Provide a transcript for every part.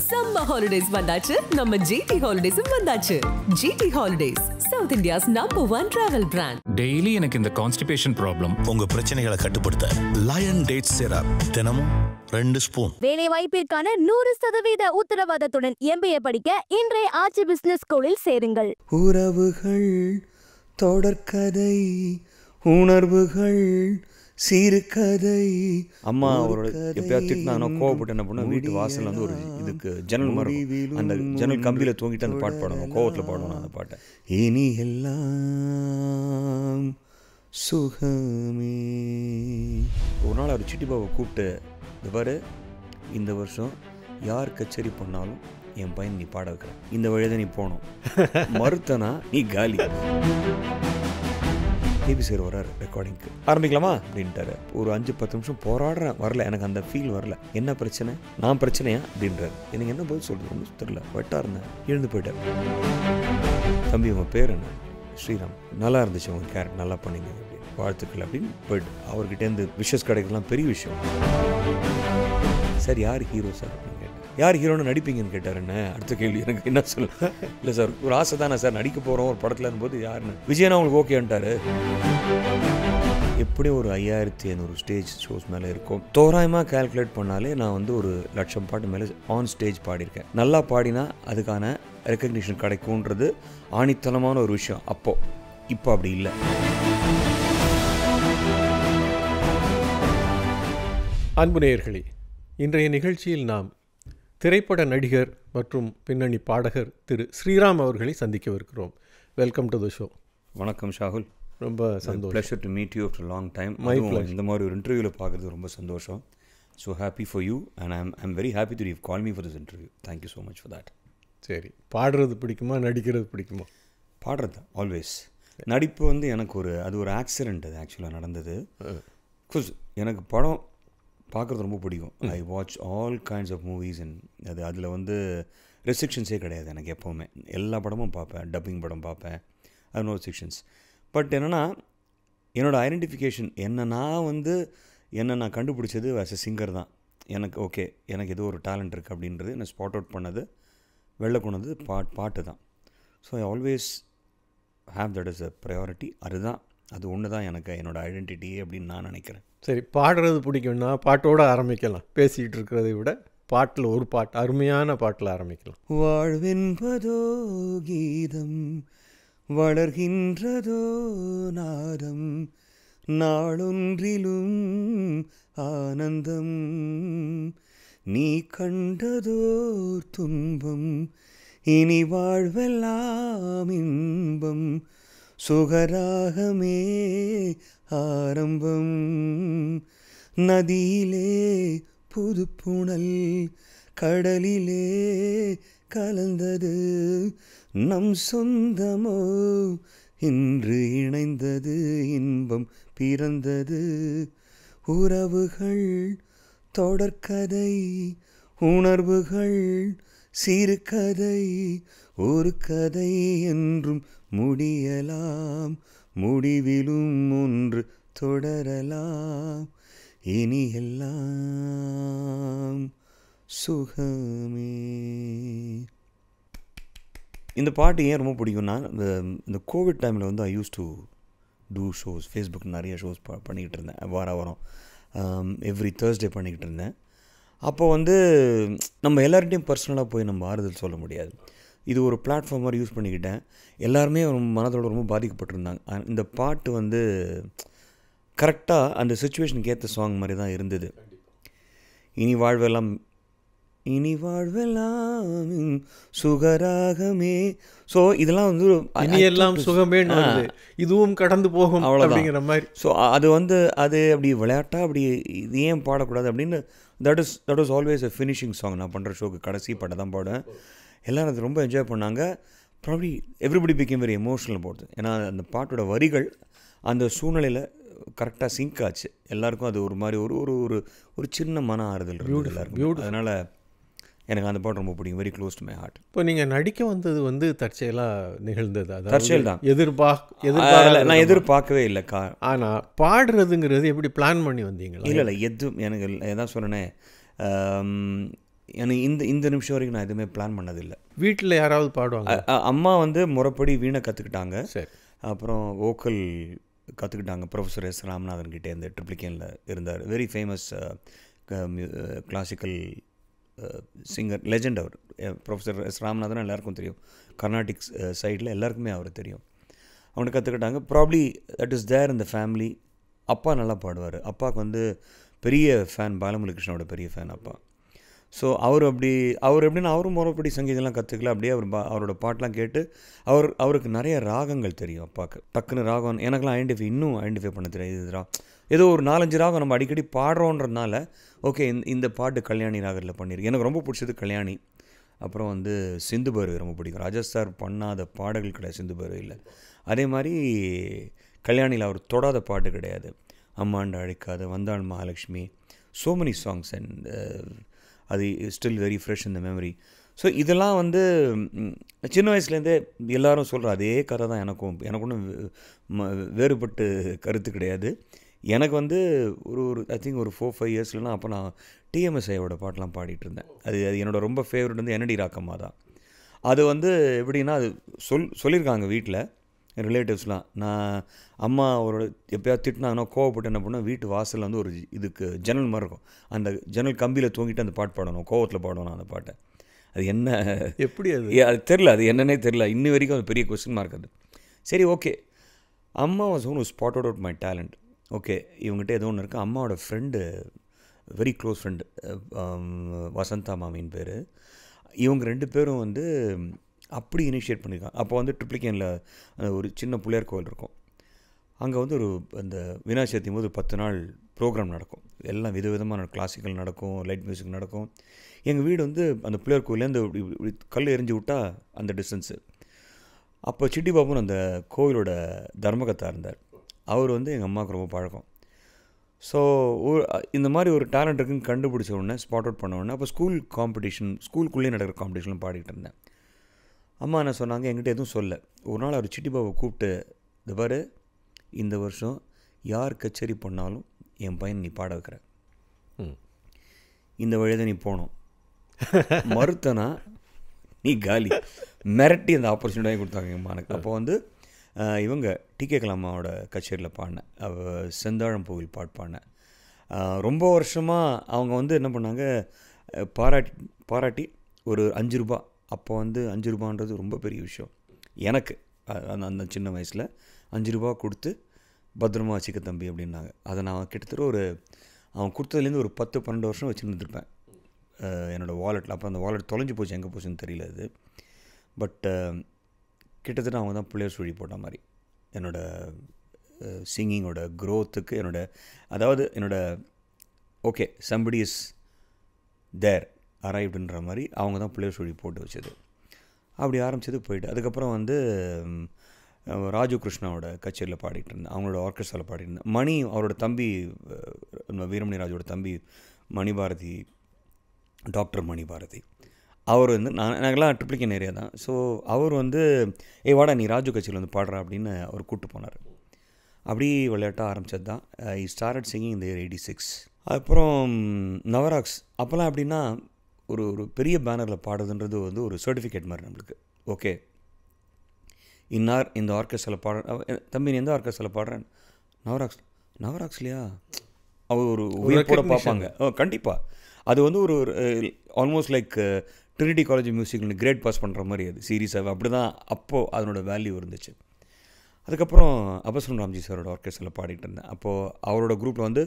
Summer holidays வந்தாச்சு, நம்ம GT Holidays வந்தாச்சு. GT Holidays, South India's #1 travel brand. Daily எனக்கு இந்த கான்ஸ்டிபேஷன் ப்ராப்ளம். உங்க பிரச்சனைகளை கட்டுப்படுத்த லயன் டேட் சிரப் தினமும் 2 ஸ்பூன். வேலை வாய்ப்பிற்கான 100% உத்தரவாதத்துடன் MBA படிக்க இன்றைய ஆட்சி பிசினஸ் ஸ்கூலில் சேருங்கள். உறவுகள் தொடர்கதை, உணர்வுகள் சிறுகதை. அம்மா அவரோட எப்பயாவது திட்டினா கோவப்பட்டு என்ன பண்ண வீட்டு வாசல் வந்து ஒரு இதுக்கு ஜன்னல் மாதிரி அந்த ஜன்னல் கம்பியில் தூங்கிட்டு அந்த பாட்டு பாடணும், கோவத்தில் பாடணும் அந்த பாட்டை. இனி எல்லாம் சுகமே. ஒரு நாள் அவர் சிட்டிபாவை கூப்பிட்டு, இந்த பாரு, இந்த வருஷம் யார் கச்சேரி பண்ணாலும் என் பையன் நீ பாட வைக்கிற, இந்த வழியை தான் நீ போகணும், மறுத்தனா நீ காலி. கேபி சார் வர்றாரு ரெக்கார்டிங்க்கு, ஆரம்பிக்கலாமா அப்படின்ட்டாரு. ஒரு 5-10 நிமிஷம் போராடுறேன், வரல, எனக்கு அந்த ஃபீல் வரல. என்ன பிரச்சனை, நான் பிரச்சனையா அப்படின்றாரு. எனக்கு என்ன பதில் சொல்கிறது ஒன்றும் தெரியல, வெட்டா இருந்தேன். எழுந்து போயிட்டார். தம்பி உங்கள் பேர் என்ன? ஸ்ரீராம். நல்லா இருந்துச்சு உங்கள் கேரக்டர், நல்லா பண்ணீங்க அப்படின்னு, வாழ்த்துக்கள் அப்படின்னு போயிட்டு அவர்கிட்டேருந்து விஷஸ் கிடைக்கலாம் பெரிய விஷயம். சார் யார் ஹீரோ சார் அப்படின்னு கேட்டேன். யார் ஹீரோன்னு நடிப்பீங்கன்னு கேட்டார். என்ன அடுத்த கேள்வி எனக்கு என்ன சொல்ல. இல்லை சார் ஒரு ஆசை தானே சார், நடிக்க போகிறோம் ஒரு படத்தில் இருக்கும்போது யாருன்னு. விஜயனா உங்களுக்கு ஓகேன்ட்டாரு. எப்படியும் ஒரு 5500 ஸ்டேஜ் ஷோஸ் மேலே இருக்கும். தோராயமாக கால்குலேட் பண்ணாலே நான் வந்து ஒரு 1,00,000 பாட்டு மேலே ஆன் ஸ்டேஜ் பாடியிருக்கேன். நல்லா பாடினா அதுக்கான ரெக்கக்னிஷன் கிடைக்கும்ன்றது ஆணித்தனமான ஒரு விஷயம் அப்போது. இப்போ அப்படி இல்லை. அன்பு நேயர்களே, இன்றைய நிகழ்ச்சியில் நாம் திரைப்பட நடிகர் மற்றும் பின்னணி பாடகர் திரு ஸ்ரீராம் அவர்களை சந்திக்கவிருக்கிறோம். Welcome to the show. வணக்கம் ஷாகுல், ரொம்ப சந்தோஷம். Pleasure to meet you after long time. இந்த மாதிரி ஒரு இன்டர்வியூவில் பார்க்குறது ரொம்ப சந்தோஷம். So happy for you and I'm very happy to you call me for this interview. Thank you so much for that. சரி, பாடுறது பிடிக்குமா நடிக்கிறது பிடிக்குமா? பாடுறது தான் ஆல்வேஸ். நடிப்பு வந்து எனக்கு அது ஒரு ஆக்சிடெண்ட். அது ஆக்சுவலாக நடந்தது. பிகாஸ் எனக்கு படம் பார்க்குறது ரொம்ப பிடிக்கும். I watch all kinds of movies and அதில் வந்து ரெஸ்ட்ரிக்ஷன்ஸே கிடையாது எனக்கு. எப்போவுமே எல்லா படமும் பார்ப்பேன், டப்பிங் படம் பார்ப்பேன், அது நோ ரெஸ்ட்ரிக்ஷன்ஸ். பட் என்னென்னா என்னோடய ஐடென்டிஃபிகேஷன் என்ன நான் கண்டுபிடிச்சது ஆஸ் எ சிங்கர் தான். எனக்கு ஓகே, எனக்கு ஏதோ ஒரு டேலண்ட் இருக்குது அப்படின்றது என்னை ஸ்பாட் அவுட் பண்ணது, வெளில கொண்டது பாட்டு தான். So I always have that is a priority. அது ஒன்று தான் எனக்கு என்னோடய ஐடென்டிட்டியே அப்படின்னு நான் நினைக்கிறேன். சரி, பாடுறது பிடிக்கும்னா பாட்டோடு ஆரம்பிக்கலாம். பேசிக்கிட்டு இருக்கிறதை விட பாட்டில் ஒரு பாட்டு, அருமையான பாட்டில் ஆரம்பிக்கலாம். வாழ்வென்பதோ கீதம், வளர்கின்றதோ நாதம், நாளொன்றிலும் ஆனந்தம், நீ கண்டதோர் துன்பம், இனி வாழ்வெல்லாம் இன்பம், சுகராகமே ஆரம்பம், நதியிலே புதுப்புணல், கடலிலே கலந்தது, நம் சொந்தமோ இன்று இணைந்தது, இன்பம் பிறந்தது, உறவுகள் தொடர்கதை, உணர்வுகள் சிறுகதை, ஒரு கதை என்றும் முடியலாம், முடிவிலும் ஒன்று தொடரலாம், இனி எல்லாம் சுகமே. இந்த பாட்டு ஏன் ரொம்ப பிடிக்கும்னா, இந்த கோவிட் டைமில் வந்து I use to do shows. Facebook நிறைய ஷோஸ் பண்ணிக்கிட்டு இருந்தேன். வாரம் எவ்ரி தேர்ஸ்டே பண்ணிக்கிட்டு இருந்தேன். அப்போ வந்து நம்ம எல்லார்கிட்டையும் பர்சனலாக போய் நம்ம ஆறுதல் சொல்ல முடியாது. இது ஒரு பிளாட்ஃபார்ம் மாதிரி யூஸ் பண்ணிக்கிட்டேன். எல்லாருமே மனதோட ரொம்ப பாதிக்கப்பட்டிருந்தாங்க. இந்த பாட்டு வந்து கரெக்டாக அந்த சுச்சுவேஷனுக்கு ஏற்ற சாங் மாதிரி தான் இருந்தது. இனி வாழ்வெல்லாம் சுகராகமே. ஸோ இதெல்லாம் வந்து எல்லாம் சுகமே, இதுவும் கடந்து போகும் அப்படிங்கிற மாதிரி. ஸோ அது அப்படி விளையாட்டாக அப்படி இது ஏன் பாடக்கூடாது அப்படின்னு that was always a finishing song. நான் பண்ணுற ஷோக்கு கடைசி பாட்டை தான் பாடுவேன். எல்லோரும் அது ரொம்ப என்ஜாய் பண்ணாங்க. Probably everybody became very emotional போட்டு. ஏன்னா அந்த பாட்டோட வரிகள் அந்த சூழ்நிலையில் கரெக்டாக சிங்க் ஆச்சு. எல்லாருக்கும் அது ஒரு மாதிரி ஒரு சின்ன மன ஆறுதல் இருக்குது எல்லாருக்கும். அதனால் எனக்கு அந்த பாட்டு ரொம்ப பிடிக்கும். Very close to my heart. இப்போ நீங்கள் நடிக்க வந்தது தற்செயலாக நிகழ்ந்தது? தற்செயல் தான். நான் எதிர்பார்க்கவே இல்லை. ஆனால் பாடுறதுங்கிறது எப்படி பிளான் பண்ணி வந்தீங்களா? இல்லை எதுவும் எனக்கு எதான் சொன்னேனே, எனக்கு இந்த நிமிஷம் வரைக்கும் நான் எதுவுமே பிளான் பண்ணதில்லை. வீட்டில் யாராவது பாடுவாங்க? அம்மா வந்து முறைப்படி வீணை கற்றுக்கிட்டாங்க. சரி. அப்புறம் வோக்கல் கற்றுக்கிட்டாங்க ப்ரொஃபஸர் எஸ் ராமநாதன் கிட்டே. இந்த ட்ரிப்ளிகேனில் இருந்தார். Very famous classical singer, legend அவர். ப்ரொஃபஸர் எஸ் ராமநாதன் எல்லாருக்கும் தெரியும். கர்நாடிக் சைடில் எல்லாருக்குமே அவர் தெரியும். அவனை கற்றுக்கிட்டாங்க. ப்ராப்ளி தட் இஸ் தேர் இந்த ஃபேமிலி. அப்பா நல்லா பாடுவார். அப்பாவுக்கு வந்து பெரிய ஃபேன், பாலமுரளிகிருஷ்ணனோட பெரிய ஃபேன் அப்பா. ஸோ அவர் எப்படின்னா அவரும் முறைப்படி சங்கீதம்லாம் கற்றுக்கல. அப்படியே அவரோட பாட்டெலாம் கேட்டு அவருக்கு நிறைய ராகங்கள் தெரியும் அப்பாவுக்கு. டக்குன்னு ராகம் எனக்கெல்லாம் ஐடென்டிஃபை பண்ண தெரியாது. இதுதான் ஏதோ ஒரு 4-5 ராகம் நம்ம அடிக்கடி பாடுறோன்றதுனால ஓகே இந்த பாட்டு கல்யாணி ராகத்தில் பண்ணியிருக்கு. எனக்கு ரொம்ப பிடிச்சது கல்யாணி. அப்புறம் வந்து சிந்து பருவி ரொம்ப பிடிக்கும். ராஜா சார் பண்ணாத பாடல்கள் கிடையாது சிந்து பருவியில். அதே மாதிரி கல்யாணியில் அவர் தொடாத பாட்டு கிடையாது. அம்மாண்ட அழைக்காத, வந்தாள் மகாலட்சுமி, ஸோ மெனி சாங்ஸ் அண்ட் அது still very fresh in the memory. So இதெல்லாம் வந்து சின்ன வயசுலேருந்தே எல்லோரும் சொல்கிற அதே கதை தான். எனக்கு ஒன்றும் வேறுபட்டு கருத்து கிடையாது. எனக்கு வந்து ஒரு ஐ திங்க் ஒரு 4-5 இயர்ஸ்லாம் அப்போ நான் டிஎம்எஸ்ஐயோட பாட்டெலாம் பாடிட்டு இருந்தேன். அது என்னோடய ரொம்ப ஃபேவரட் வந்து என்னடி ராக்கம்மா தான். அது வந்து எப்படின்னா அது சொல்லியிருக்காங்க வீட்டில் ரிலேட்டிவ்ஸ்லாம். நான் அம்மா அவரோட எப்போயாவது திட்டினாங்கன்னா கோவப்பட்டு என்ன பண்ணால் வீட்டு வாசலில் வந்து ஒரு இதுக்கு ஜன்னல் மாதிரி இருக்கும். அந்த ஜன்னல் கம்பியில் தூங்கிட்டு அந்த பாட்டு பாடணும். கோவத்தில் பாடணும் அந்த பாட்டை. அது என்ன எப்படி அது தெரில, அது என்னன்னே தெரில. இன்னி வரைக்கும் அது பெரிய கொஸ்டின் மார்க் அது. சரி ஓகே, அம்மா was one spotted out my talent. Okay, இவங்ககிட்ட ஏதோ ஒன்று இருக்குது. அம்மாவோட friend, very close friend, Vasantha மாமின் பேர். இவங்க 2 பேரும் வந்து அப்படி இனிஷியேட் பண்ணியிருக்காங்க. அப்போ வந்து ட்ரிப்ளிகேனில் ஒரு சின்ன பிள்ளையார் கோவில் இருக்கும். அங்கே வந்து அந்த விநாயகர் சதுர்த்தி போது 10 நாள் ப்ரோக்ராம் நடக்கும். எல்லாம் விதவிதமான கிளாசிக்கல் நடக்கும், லைட் மியூசிக் நடக்கும். எங்கள் வீடு வந்து அந்த பிள்ளையார் கோவிலேருந்து கல் எரிஞ்சு விட்டால் அந்த டிஸ்டன்ஸு. அப்போ சிட்டி பாபுன்னு அந்த கோவிலோட தர்மகத்தா இருந்தார். அவர் வந்து எங்கள் அம்மாவுக்கு ரொம்ப பழக்கம். ஸோ இந்த மாதிரி ஒரு டேலண்ட் இருக்குன்னு கண்டுபிடிச்ச உடனே, ஸ்பாட் அவுட் பண்ண உடனே, அப்போ ஸ்கூலுக்குள்ளேயே நடக்கிற காம்படிஷன்லாம் பாடிக்கிட்டு இருந்தேன். அம்மா என்ன சொன்னாங்க, என்கிட்ட எதுவும் சொல்ல. ஒரு நாள் அவர் சிட்டி பாபுவை கூப்பிட்டு, இந்த பாரு, இந்த வருஷம் யார் கச்சேரி பண்ணாலும் என் பையன் நீ பாட வைக்கிற, இந்த வழியை நீ போகணும், மறுத்தனா நீ காலி, மிரட்டி அந்த ஆப்பர்ச்சுனிட்டியாக கொடுத்தாங்க எங்கள் அம்மானுக்கு. அப்போ வந்து இவங்க டிகே கலாமாவோட கச்சேரியில் பாடினேன். செந்தாழம்பூவில் பாட்டு பாடினேன். ரொம்ப வருஷமாக அவங்க வந்து என்ன பண்ணாங்க, பாராட்டி ஒரு 5 ரூபா, அப்போ வந்து 5 ரூபான்றது ரொம்ப பெரிய விஷயம் எனக்கு. அந்த சின்ன வயசில் 5 ரூபா கொடுத்து பத்திரமா வச்சுக்க தம்பி அப்படின்னாங்க. அதை நான் கிட்டத்தட்ட அவன் கொடுத்ததுலேருந்து ஒரு 10-12 வருஷம் வச்சுருந்துருப்பேன் என்னோடய வாலெட்டில். அப்போ அந்த வாலெட் தொலைஞ்சு போச்சு, எங்கே போச்சுன்னு தெரியல அது. பட் கிட்டத்தட்ட அவங்க தான் பிள்ளையர் சுழி போட்ட மாதிரி என்னோடய சிங்கிங்கோட க்ரோத்துக்கு. என்னோட ஓகே சம்படி இஸ் தேர் அரைவ்டுன்ற மாதிரி அவங்க தான் பிள்ளையர் சுழி போட்டு வச்சது. அப்படி ஆரம்பிச்சது போயிட்டு, அதுக்கப்புறம் வந்து ராஜு கிருஷ்ணாவோட கச்சேரியில் பாடிட்டு இருந்தேன். அவங்களோட ஆர்கெஸ்ட்ராவில் பாடிட்டு இருந்தேன். மணி அவரோட தம்பி, வீரமணி ராஜோட தம்பி மணிபாரதி, டாக்டர் மணிபாரதி, அவர் வந்து எனக்கெல்லாம் ட்ரிப்ளிகேன் ஏரியா தான். ஸோ அவர் வந்து வாடா நீ ராஜு கச்சேரியில் வந்து பாடுறா அப்படின்னு அவர் கூப்பிட்டு போனார். அப்படி விளையாட்டாக ஆரம்பித்தது தான். ஐ ஸ்டார்டட் சிங்கிங் இந்த இயர் 86. அப்புறம் நவராக்ஸ் அப்போல்லாம் எப்படின்னா ஒரு பெரிய பேனரில் பாடுறதுன்றது வந்து ஒரு சர்டிஃபிகேட் மாதிரி நம்மளுக்கு. ஓகே, இந்த ஆர்கெஸ்ட்ராவில் பாடுறேன் தம்பி, நீ எந்த ஆர்கெஸ்ட்ராவில் பாடுறேன், நவராக்ஸ்லையா, அவர் ஒரு உயிரோட பார்ப்பாங்க. கண்டிப்பாக அது வந்து ஒரு ஆல்மோஸ்ட் லைக் ட்ரினிட்டி காலேஜ் மியூசிக்னு கிரேட் பாஸ் பண்ணுற மாதிரி அது சீரியஸாக அப்படி தான் அப்போது அதனோட வேல்யூ இருந்துச்சு. அதுக்கப்புறம் அபஸ்ரம் ராம்ஜி சாரோட ஆர்கெஸ்ட்ராவில் பாடிட்டு இருந்தேன். அப்போது அவரோட குரூப்பில் வந்து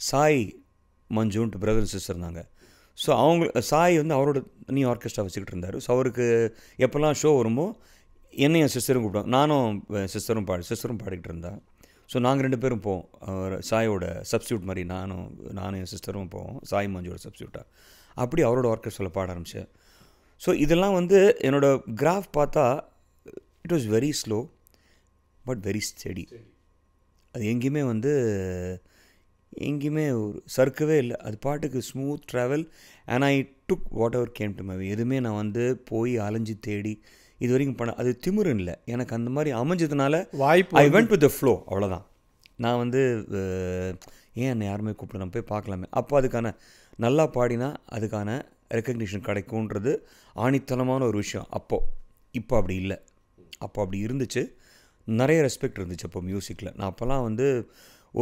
சாய் மஞ்சுன்ட்டு பிரதர் அண்ட் சிஸ்டர் இருந்தாங்க. ஸோ சாய் வந்து அவரோட தனி ஆர்கெஸ்ட்ரா வச்சுக்கிட்டு இருந்தார். ஸோ அவருக்கு எப்போல்லாம் ஷோ வருமோ என்னையும் சிஸ்டரும் கூப்பிடுவாங்க. நானும் சிஸ்டரும் பாடிக்கிட்டு இருந்தேன். ஸோ நாங்கள் 2 பேரும் போவோம். சாயோட சப்ஸ்டியூட் மாதிரி நானும் என் சிஸ்டரும் போவோம், சாய் மஞ்சுவோட சப்ஸ்டியூட்டாக. அப்படி அவரோட ஆர்கெஸ்ட்ராவில் பாட ஆரம்பித்தேன். ஸோ இதெல்லாம் வந்து என்னோடய கிராஃப் பார்த்தா it was very slow but very steady. அது எங்கேயுமே ஒரு சறுக்கவே இல்லை. அது பாட்டுக்கு smooth travel. And I took what ever came to my way. எதுவுமே நான் வந்து போய் அலைஞ்சு தேடி இது வரைக்கும் பண்ண அது திமிரு இல்லை. எனக்கு அந்த மாதிரி அமைஞ்சதுனால வாய்ப்பு, I went with the flow, அவ்வளோதான். நான் வந்து ஏன் என்னை யாருமே கூப்பிட, நம்ம போய் பார்க்கலாமே. அப்போ அதுக்கான நல்லா பாடினா அதுக்கான ரெக்கக்னிஷன் கிடைக்கும்ன்றது ஆணித்தனமான ஒரு விஷயம் அப்போது. இப்போ அப்படி இல்லை. அப்போ அப்படி இருந்துச்சு, நிறைய ரெஸ்பெக்ட் இருந்துச்சு அப்போ மியூசிக்கில். நான் அப்போல்லாம் வந்து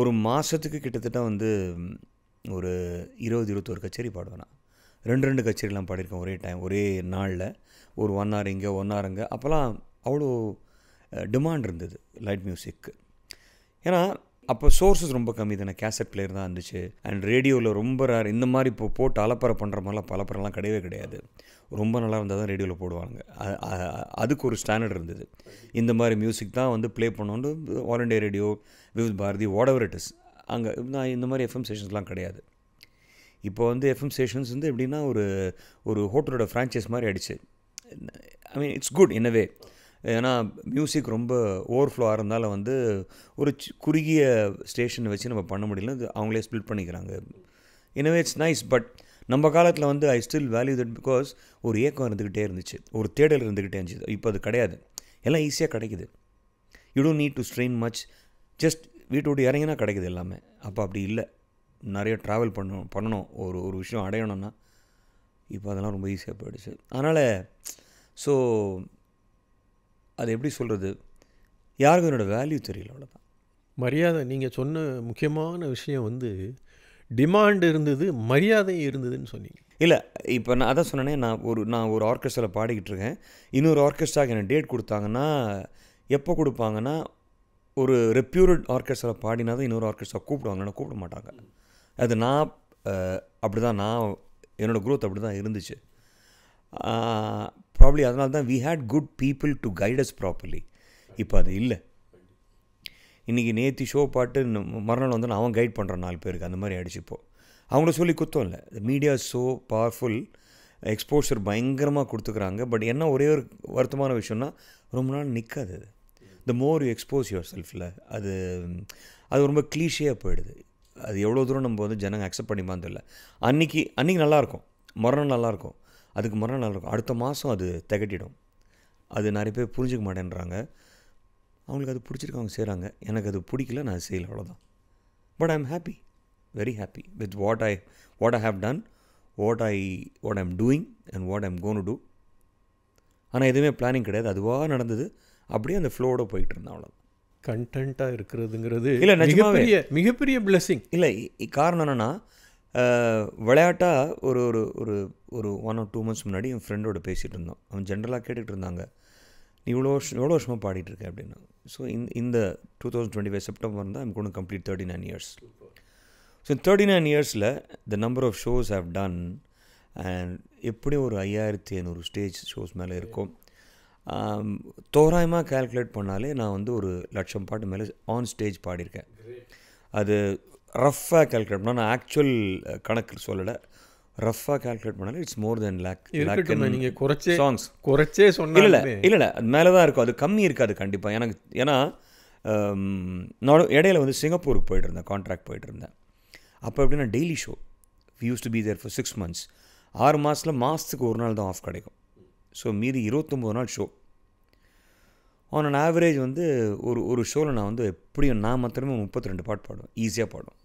ஒரு மாதத்துக்கு கிட்டத்தட்ட வந்து ஒரு 20-21 கச்சேரி பாடுவேன். நான் 2 கச்சேரிலாம் பாடியிருக்கேன் ஒரே டைம், ஒரே நாளில். ஒரு 1 hour இங்கே 1 hour அங்கே. அப்போல்லாம் அவ்வளோ டிமாண்ட் இருந்தது லைட் மியூசிக்கு. ஏன்னா அப்போ சோர்ஸஸ் ரொம்ப கம்மி தானே, கேசட் பிளேயர் தான் இருந்துச்சு. அண்ட் ரேடியோவில் ரொம்ப ரேர். இந்த மாதிரி இப்போ போட்டு அலப்பறை பண்ணுற மாதிரிலாம் பலப்பரெல்லாம் கிடையவே கிடையாது. ரொம்ப நல்லா இருந்தால் தான் ரேடியோவில் போடுவாங்க. அதுக்கு ஒரு ஸ்டாண்டர்ட் இருந்தது. இந்த மாதிரி மியூசிக் தான் வந்து ப்ளே பண்ணோன்னு All India Radio, Vividh Bharati, whatever it is. அங்கே நான் இந்த மாதிரி எஃப்எம் ஸ்டேஷன்ஸ்லாம் கிடையாது. இப்போ வந்து எஃப்எம் ஸ்டேஷன்ஸ் வந்து எப்படின்னா ஒரு ஹோட்டலோட ஃப்ரான்ச்சைஸ் மாதிரி ஆகிடுச்சு. ஐ மீன் இட்ஸ் குட் இன் அ வே. ஏன்னா மியூசிக் ரொம்ப ஓவர்ஃப்ளோ ஆகிறதுனால வந்து ஒரு குறுகிய ஸ்டேஷனை வச்சு நம்ம பண்ண முடியல, அவங்களே ஸ்பிளிட் பண்ணிக்கிறாங்க. இன் அ வே இட்ஸ் நைஸ். பட் நம்ம காலத்தில் வந்து I still value that because ஒரு ஏக்கம் இருந்துக்கிட்டே இருந்துச்சு, ஒரு தேடல் இருந்துக்கிட்டே இருந்துச்சு. இப்போ அது கிடையாது, எல்லாம் ஈஸியாக கிடைக்குது. You don't need to strain much, just வீட்டு விட்டு இறங்கினா கிடைக்குது எல்லாமே. அப்போ அப்படி இல்லை, நிறைய ட்ராவல் பண்ணணும் ஒரு விஷயம் அடையணும்னா. இப்போ அதெல்லாம் ரொம்ப ஈஸியாக போயிடுச்சு. அதனால் ஸோ அது எப்படி சொல்கிறது, யாருக்கும் என்னோடய வேல்யூ தெரியல, அவ்வளோதான். மரியாதை. நீங்கள் சொன்ன முக்கியமான விஷயம் வந்து டிமாண்ட் இருந்தது, மரியாதை இருந்ததுன்னு சொன்னீங்க. இல்லை, இப்போ நான் அதான் சொன்னேனே, நான் ஒரு ஆர்கெஸ்ட்ராவில் பாடிக்கிட்டு இருக்கேன். இன்னொரு ஆர்கெஸ்ட்ராவுக்கு எனக்கு டேட் கொடுத்தாங்கன்னா எப்போ கொடுப்பாங்கன்னா, ஒரு ரெப்யூர்ட் ஆர்கெஸ்ட்ராவில் பாடினா தான் இன்னொரு ஆர்கெஸ்ட்ரா கூப்பிடுவாங்கன்னா கூப்பிட மாட்டாங்க. அது நான் அப்படி தான், என்னோடய க்ரோத் அப்படி தான் இருந்துச்சு. ப்ராப்ளி அதனால தான் we had good people to guide us properly. இப்போ அது இல்லை. இன்றைக்கி நேற்று ஷோ பாட்டு மறுநாள் வந்து அவன் கைட் பண்ணுறான் 4 பேருக்கு, அந்த மாதிரி ஆகிடுச்சு. இப்போது அவங்கள சொல்லி குத்தம் இல்லை. மீடியா ஸோ பவர்ஃபுல், எக்ஸ்போஷர் பயங்கரமாக கொடுத்துக்கிறாங்க. பட் என்ன ஒரே ஒரு வருத்தமான விஷயம்னா, ரொம்ப நாள் நிற்காது அது. த மோர் யூ எக்ஸ்போஸ் யுவர் செல்ஃபில் அது ரொம்ப க்ளீஷியாக போயிடுது. அது எவ்வளோ தூரம் நம்ம வந்து ஜனங்க அக்செப்ட் பண்ணிப்பான்னு தெரியல. அன்றைக்கி நல்லாயிருக்கும், மறுநாள் நல்லாயிருக்கும், அதுக்கு மறுநாள் நல்லாயிருக்கும், அடுத்த மாதம் அது திகட்டிடும். அது நிறைய பேர் புரிஞ்சிக்க மாட்டேன்றாங்க. அவங்களுக்கு அது பிடிச்சிருக்கு, அவங்க செய்கிறாங்க. எனக்கு அது பிடிக்கல, நான் அது செய்யலை, அவ்வளோதான். But I am happy, very happy with what I have done, what I am doing and what I am going to do. ஆனால் எதுவுமே பிளானிங் கிடையாது, அதுவாக நடந்தது. அப்படியே அந்த ஃப்ளோவோட போயிட்டு இருந்தேன், அவ்வளோதான். கண்டென்ட்டாக இருக்கிறதுங்கிறது இல்லை, நிஜமாவே மிகப்பெரிய பிளெஸிங். இல்லை, காரணம் என்னென்னா, விளையாட்டாக ஒரு ஒரு ஒரு 1 or 2 months முன்னாடி என் ஃப்ரெண்டோட பேசிகிட்டு இருந்தோம். அவன் ஜென்ரலாக கேட்டுகிட்டு இருந்தாங்க, நீ எவ்வளோ வருஷமாக பாடிட்டுருக்க அப்படின்னு. ஸோ இந்த 2025 செப்டம்பர் தான் I'm going to complete 39 years. So 39 yearsல the number of shows have done, and எப்படியும் ஒரு 5500 ஸ்டேஜ் ஷோஸ் மேலே இருக்கும். தோராயமாக கால்குலேட் பண்ணாலே நான் வந்து ஒரு 1,00,000 பாட்டு மேலே ஆன் ஸ்டேஜ் பாடியிருக்கேன். அது ரஃப்பாக கால்குலேட் பண்ணால், நான் ஆக்சுவல் கணக்கு சொல்லலை, ரஃப்பாக கால்குலேட் பண்ணாலே இட்ஸ் மோர் தென் லேக். நீங்கள் குறைச்சே சொன்னால் இல்லை அது மேலே தான் இருக்கும், அது கம்மி இருக்காது கண்டிப்பாக எனக்கு. ஏன்னா நான் இடையில வந்து சிங்கப்பூருக்கு போயிட்டு இருந்தேன், கான்ட்ராக்ட் போயிட்டு இருந்தேன். அப்போ எப்படின்னா daily show, we use to be there for 6 months. 6 மாதத்தில் மாதத்துக்கு ஒரு நாள் தான் ஆஃப் கிடைக்கும். ஸோ மீதி 29 நாள் ஷோ. ஆன் அன் ஆவரேஜ் வந்து ஒரு ஷோவில் நான் வந்து எப்படியும் நான் மாத்திரமே 32 பாட்டு பாடுவேன், ஈஸியாக பாடுவேன்.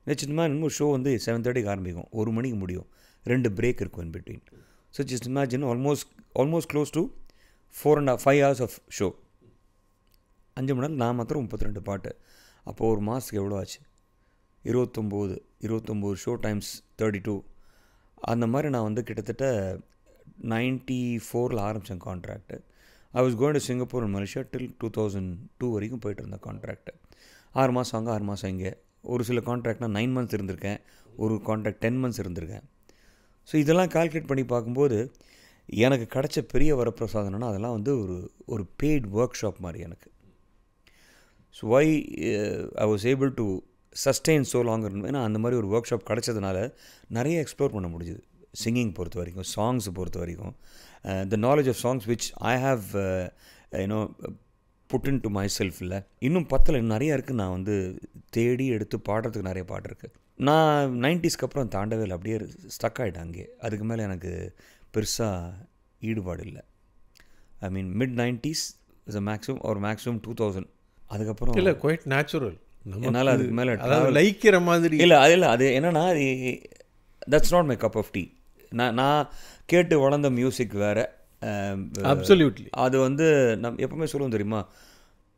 நிச்சயமாக இன்னும் ஷோ வந்து 7:30 ஆரம்பிக்கும், 1 மணிக்கு முடியும், 2 பிரேக் இருக்கும் in between. So just imagine almost close to 4.5 hours of show. 5 மணி நேரம் நான் மாத்திரம் 32 பாட்டு. அப்போது ஒரு மாதத்துக்கு எவ்வளோ ஆச்சு? 29 ஷோ டைம்ஸ் 32. அந்த மாதிரி நான் வந்து கிட்டத்தட்ட 94 ஆரம்பித்தேன் கான்ட்ராக்டு. I was going to Singapore and Malaysia till 2002 வரைக்கும் போயிட்டு இருந்தேன் கான்ட்ராக்டு. 6 மாதம் அங்கே, 6 மாதம் இங்கே. ஒரு சில கான்ட்ராக்ட்னா 9 months இருந்திருக்கேன், ஒரு கான்ட்ராக்ட் 10 months இருந்திருக்கேன். ஸோ இதெல்லாம் கால்குலேட் பண்ணி பார்க்கும்போது எனக்கு கிடச்ச பெரிய வரப்பிரசாதம்னா அதெல்லாம் வந்து ஒரு பெய்ட் ஒர்க் ஷாப் மாதிரி எனக்கு. So why I was able to sustain so longer. ஏன்னா அந்த மாதிரி ஒரு ஒர்க் ஷாப் கிடச்சதுனால நிறைய எக்ஸ்ப்ளோர் பண்ண முடிஞ்சுது. சிங்கிங் பொறுத்த வரைக்கும், சாங்ஸை பொறுத்த வரைக்கும், the knowledge of songs which I have put into myself. இல்லை இன்னும் பத்தலை, நிறையா இருக்குது. நான் வந்து தேடி எடுத்து பாடுறதுக்கு நிறைய பாட்டு இருக்குது. நான் 90s அப்புறம் தாண்டவே இல்லை, அப்படியே ஸ்டக் ஆகிட்டேன் அங்கே. அதுக்கு மேலே எனக்கு பெருசாக ஈடுபாடு இல்லை. ஐ மீன் mid-90s இஸ் அ மேக்ஸிமம் 2000. அதுக்கப்புறம் இல்லை, குவைட் நேச்சுரல். என்னால் அதுக்கு மேலே லைக்கிற மாதிரி இல்லை. அது என்னென்னா that's not my cup of tea. நான் கேட்டு வளர்ந்த மியூசிக் வேறு. அப்சல்யூட்லி. அது வந்து எப்பவுமே சொல்லுவோம் தெரியுமா,